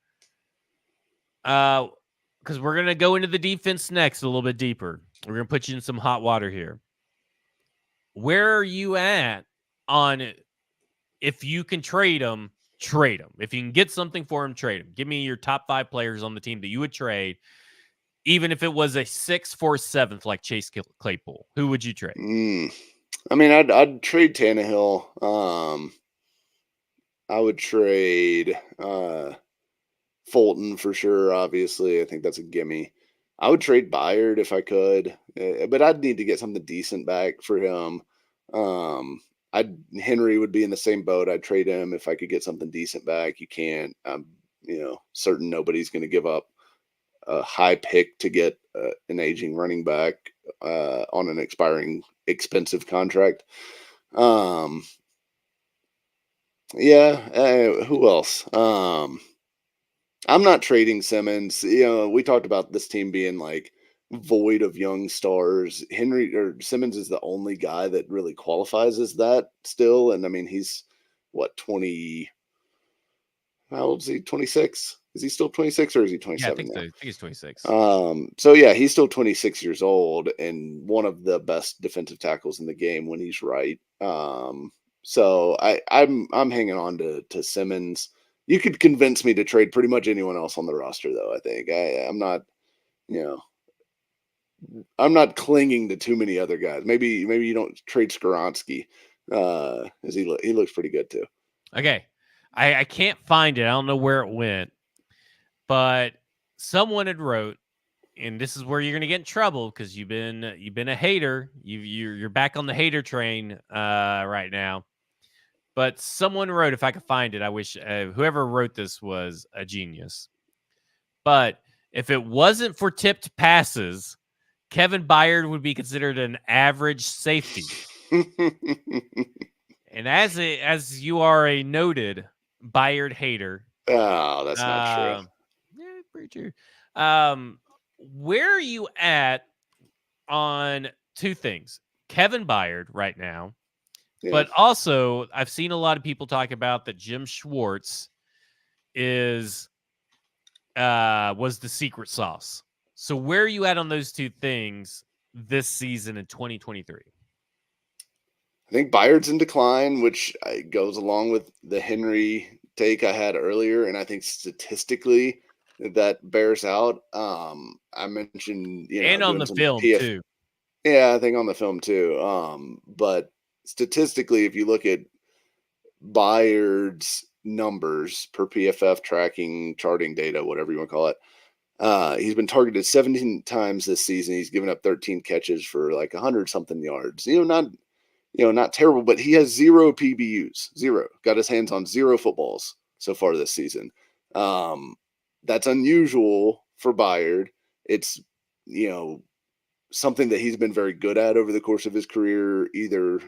because we're going to go into the defense next a little bit deeper. We're going to put you in some hot water here. Where are you at on if you can trade them, trade them. If you can get something for him, trade him. Give me your top 5 players on the team that you would trade, even if it was a 6th for 7th like Chase Claypool. Who would you trade? I mean, I'd trade Tannehill. I would trade Fulton for sure. Obviously, I think that's a gimme. I would trade Byard if I could, but I'd need to get something decent back for him. I'd Henry would be in the same boat. I'd trade him if I could get something decent back. You can't. I'm, certain nobody's going to give up a high pick to get an aging running back on an expiring expensive contract. Yeah. Who else? I'm not trading Simmons. You know, we talked about this team being like void of young stars. Henry or Simmons is the only guy that really qualifies as that still. And I mean, he's what, 20? How old is he? 26? Is he still 26 or is he Yeah, I 27 think so. now? I think he's 26. So yeah, he's still 26 years old and one of the best defensive tackles in the game when he's right. So I'm hanging on to Simmons. You could convince me to trade pretty much anyone else on the roster, though. I think I'm not, you know, I'm not clinging to too many other guys. Maybe you don't trade Skoronski, as he looks pretty good too. Okay. I can't find it. I don't know where it went, but someone had wrote, and this is where you're going to get in trouble because you've been a hater. You're back on the hater train right now. But someone wrote, if I could find it, I wish whoever wrote this was a genius. But if it wasn't for tipped passes, Kevin Byard would be considered an average safety. And as you are a noted Byard hater, Oh, that's not true. Pretty true. Where are you at on two things? Kevin Byard right now, Yeah. but also I've seen a lot of people talk about that Jim Schwartz is was the secret sauce. So where are you at on those two things this season in 2023? I think Byard's in decline, which goes along with the Henry take I had earlier, and I think statistically that bears out. I mentioned, And on doing the some film PF. too. Yeah, I think on the film too. But statistically, if you look at Byard's numbers per PFF tracking, charting data, whatever you want to call it, he's been targeted 17 times this season. He's given up 13 catches for like 100 something yards. Not terrible, but he has 0 PBUs, zero. Got his hands on 0 footballs so far this season. That's unusual for Byard. It's, something that he's been very good at over the course of his career, either,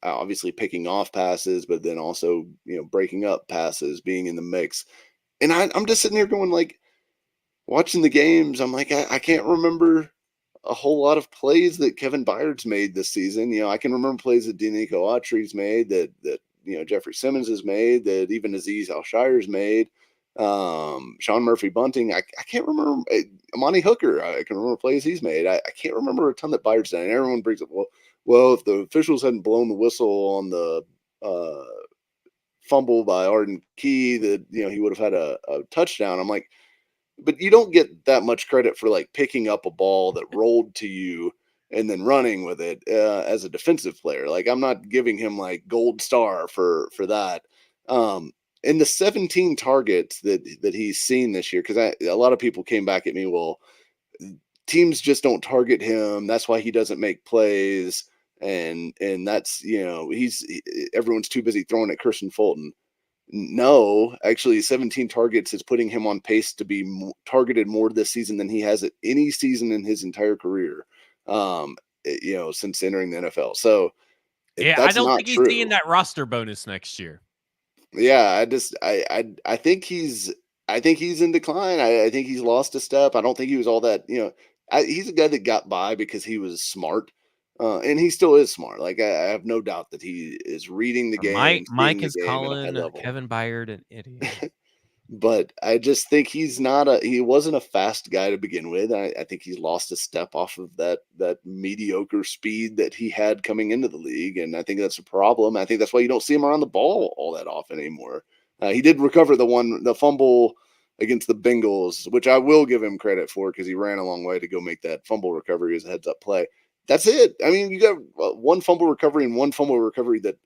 obviously picking off passes, but then also, breaking up passes, being in the mix. And I'm just sitting here going, like, watching the games, I'm like, I can't remember a whole lot of plays that Kevin Byard's made this season. I can remember plays that Denico Autry's made, that Jeffrey Simmons has made, that even Azeez Al-Shire's made. Sean Murphy Bunting, I can't remember. Amani Hooker, I can remember plays he's made. I can't remember a ton that Byard's done. And everyone brings up, well, if the officials hadn't blown the whistle on the fumble by Arden Key, that he would have had a touchdown. I'm like, but you don't get that much credit for like picking up a ball that rolled to you and then running with it as a defensive player. Like, I'm not giving him like gold star for that. And the 17 targets that he's seen this year, because a lot of people came back at me, well, teams just don't target him. That's why he doesn't make plays. And that's, everyone's too busy throwing at Christian Fulton. No, actually, 17 targets is putting him on pace to be targeted more this season than he has at any season in his entire career, since entering the NFL. So Yeah, I that's don't not think he's seeing true. that roster bonus next year. Yeah, I think he's in decline. I think he's lost a step. I don't think he was all that. He's a guy that got by because he was smart, and he still is smart. Like, I have no doubt that he is reading the game, seeing Mike the is game at a high calling level. Kevin Byard an idiot. But I just think he wasn't a fast guy to begin with. I think he's lost a step off of that mediocre speed that he had coming into the league, and I think that's a problem. I think that's why you don't see him around the ball all that often anymore. He did recover the fumble against the Bengals, which I will give him credit for, because he ran a long way to go make that fumble recovery as a heads up play. That's it. I mean, you got one fumble recovery and one fumble recovery that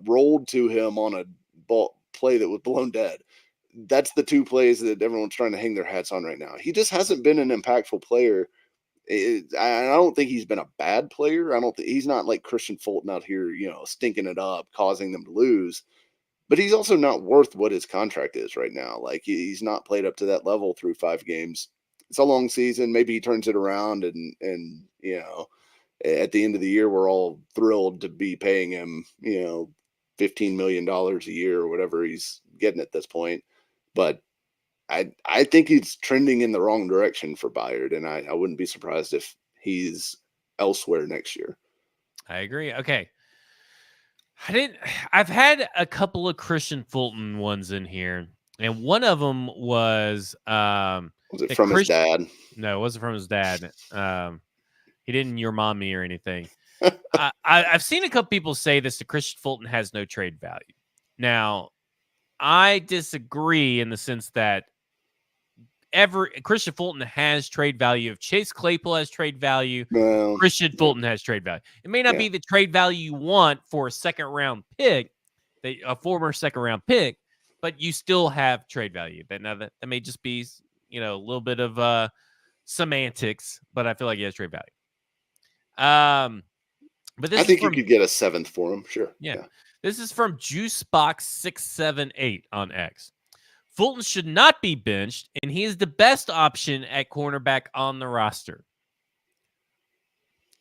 rolled to him on a ball play that was blown dead. That's the two plays that everyone's trying to hang their hats on right now. He just hasn't been an impactful player. I don't think he's been a bad player. I don't think he's not like Christian Fulton out here, stinking it up, causing them to lose. But he's also not worth what his contract is right now. Like, he's not played up to that level through 5 games. It's a long season. Maybe he turns it around, and at the end of the year, we're all thrilled to be paying him, $15 million a year or whatever he's getting at this point. But I think he's trending in the wrong direction for Byard, and I wouldn't be surprised if he's elsewhere next year. I agree. Okay. I've had a couple of Christian Fulton ones in here, and one of them was Was it that from his Chris. dad? No, it wasn't from his dad. He didn't your mom me or anything. I've seen a couple people say this: that Christian Fulton has no trade value. Now, I disagree in the sense that Christian Fulton has trade value. If Chase Claypool has trade value, Well, Christian yeah, Fulton has trade value. It may not yeah. be the trade value you want for a second round pick, a former second round pick, but you still have trade value. That may just be, a little bit of semantics, but I feel like he has trade value. But I this is think you from could get a 7th for him. Sure. yeah, Yeah. this is from Juicebox678 on X. Fulton should not be benched, and he is the best option at cornerback on the roster.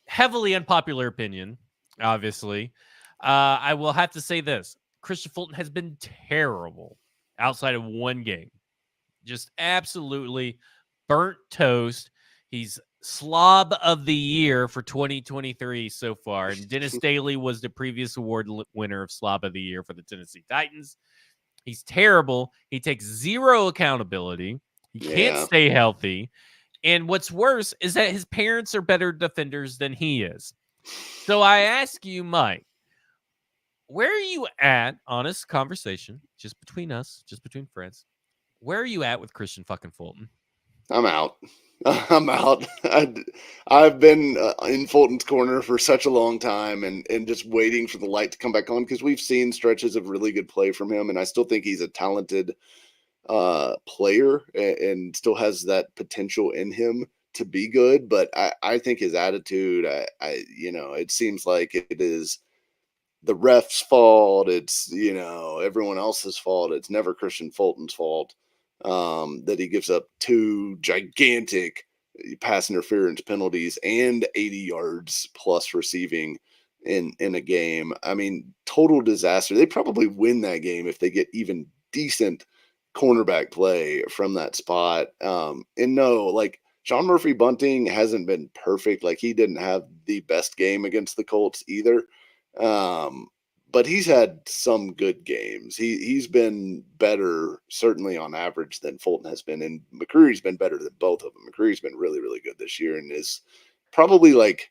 Heavily unpopular opinion, obviously. I will have to say this. Christian Fulton has been terrible outside of one game. Just absolutely burnt toast. He's slob of the year for 2023 so far. And Dennis Daly was the previous award winner of slob of the year for the Tennessee Titans. He's terrible. He takes zero accountability. He can't Yeah. stay healthy. And what's worse is that his parents are better defenders than he is. So I ask you, Mike, where are you at? Honest conversation, just between us, just between friends. Where are you at with Christian fucking Fulton? I'm out. I'm out. I've been in Fulton's corner for such a long time, and just waiting for the light to come back on, because we've seen stretches of really good play from him, and I still think he's a talented player, and still has that potential in him to be good. But I think his attitude, it seems like it is the ref's fault. It's, everyone else's fault. It's never Christian Fulton's fault that he gives up two gigantic pass interference penalties and 80 yards plus receiving in a game. I mean, total disaster. They probably win that game if they get even decent cornerback play from that spot. And no, like, Sean Murphy Bunting hasn't been perfect. Like, he didn't have the best game against the Colts either. But he's had some good games. He's been better, certainly on average, than Fulton has been, and McCreary's been better than both of them. McCreary's been really, really good this year, and is probably, like,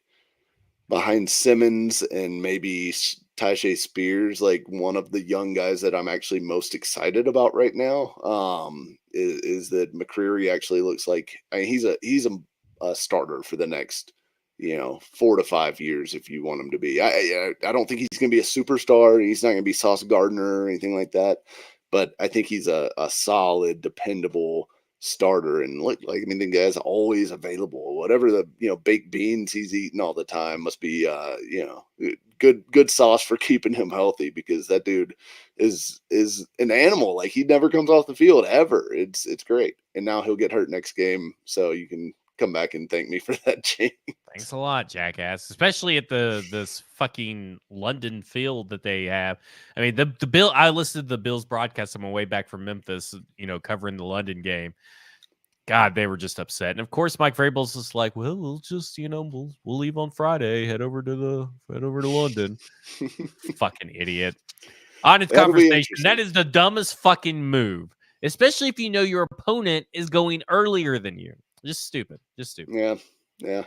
behind Simmons and maybe Tyjae Spears, like, one of the young guys that I'm actually most excited about right now. Is that McCreary actually looks like, I mean, he's a starter for the next 4 to 5 years if you want him to be. I don't think he's going to be a superstar. He's not going to be Sauce Gardner or anything like that. But I think he's a solid, dependable starter. And look, like, I mean, the guy's always available. Whatever the baked beans he's eating all the time must be good sauce for keeping him healthy, because that dude is an animal. Like, he never comes off the field ever. It's great. And now he'll get hurt next game, so you can come back and thank me for that change. Thanks a lot, jackass. Especially at this fucking London field that they have. I mean, the Bill. I listened to the Bills broadcast on my way back from Memphis. Covering the London game. God, they were just upset. And of course, Mike Vrabel's just like, well, we'll just we'll leave on Friday, head over to London. Fucking idiot. Honest That'll be conversation. interesting. That is the dumbest fucking move, especially if you know your opponent is going earlier than you. Just stupid. Just stupid. Yeah.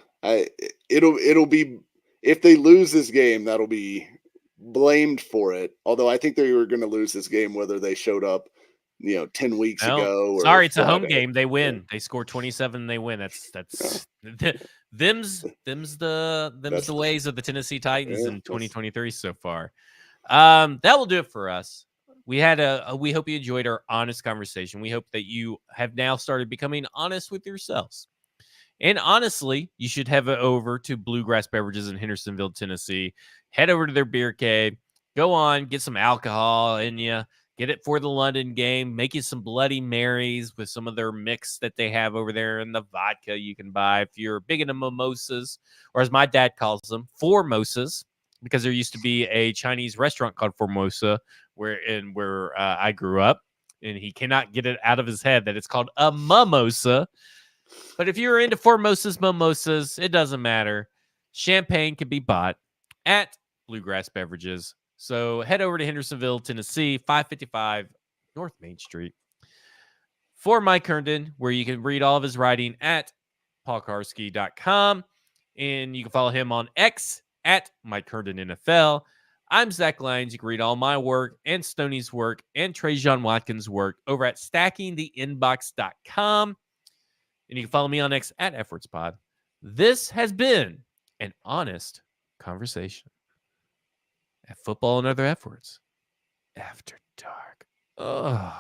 It'll be, if they lose this game, that'll be blamed for it. Although I think they were going to lose this game whether they showed up, 10 weeks Well, ago or sorry, it's a home Friday. game. They win. Yeah. They score 27. They win. That's Yeah. them's the ways of the Tennessee Titans Yeah, in 2023 so far. That will do it for us. We hope you enjoyed our honest conversation. We hope that you have now started becoming honest with yourselves. And honestly, you should head over to Bluegrass Beverages in Hendersonville, Tennessee. Head over to their beer cave. Go on, get some alcohol in you. Get it for the London game. Make you some Bloody Marys with some of their mix that they have over there, and the vodka you can buy if you're big into mimosas, or as my dad calls them, Formosas, because there used to be a Chinese restaurant called Formosa where I grew up, and he cannot get it out of his head that it's called a mimosa. But if you're into Formosas, mimosas, it doesn't matter. Champagne can be bought at Bluegrass Beverages. So head over to Hendersonville, Tennessee, 555 North Main Street. For Mike Herndon, where you can read all of his writing at paulkarski.com. And you can follow him on X at Mike Herndon NFL. I'm Zach Lyons. You can read all my work and Stoney's work and Trajan Watkins' work over at stackingtheinbox.com. And you can follow me on X at EffortsPod. This has been an honest conversation at Football and Other Efforts After Dark. Oh.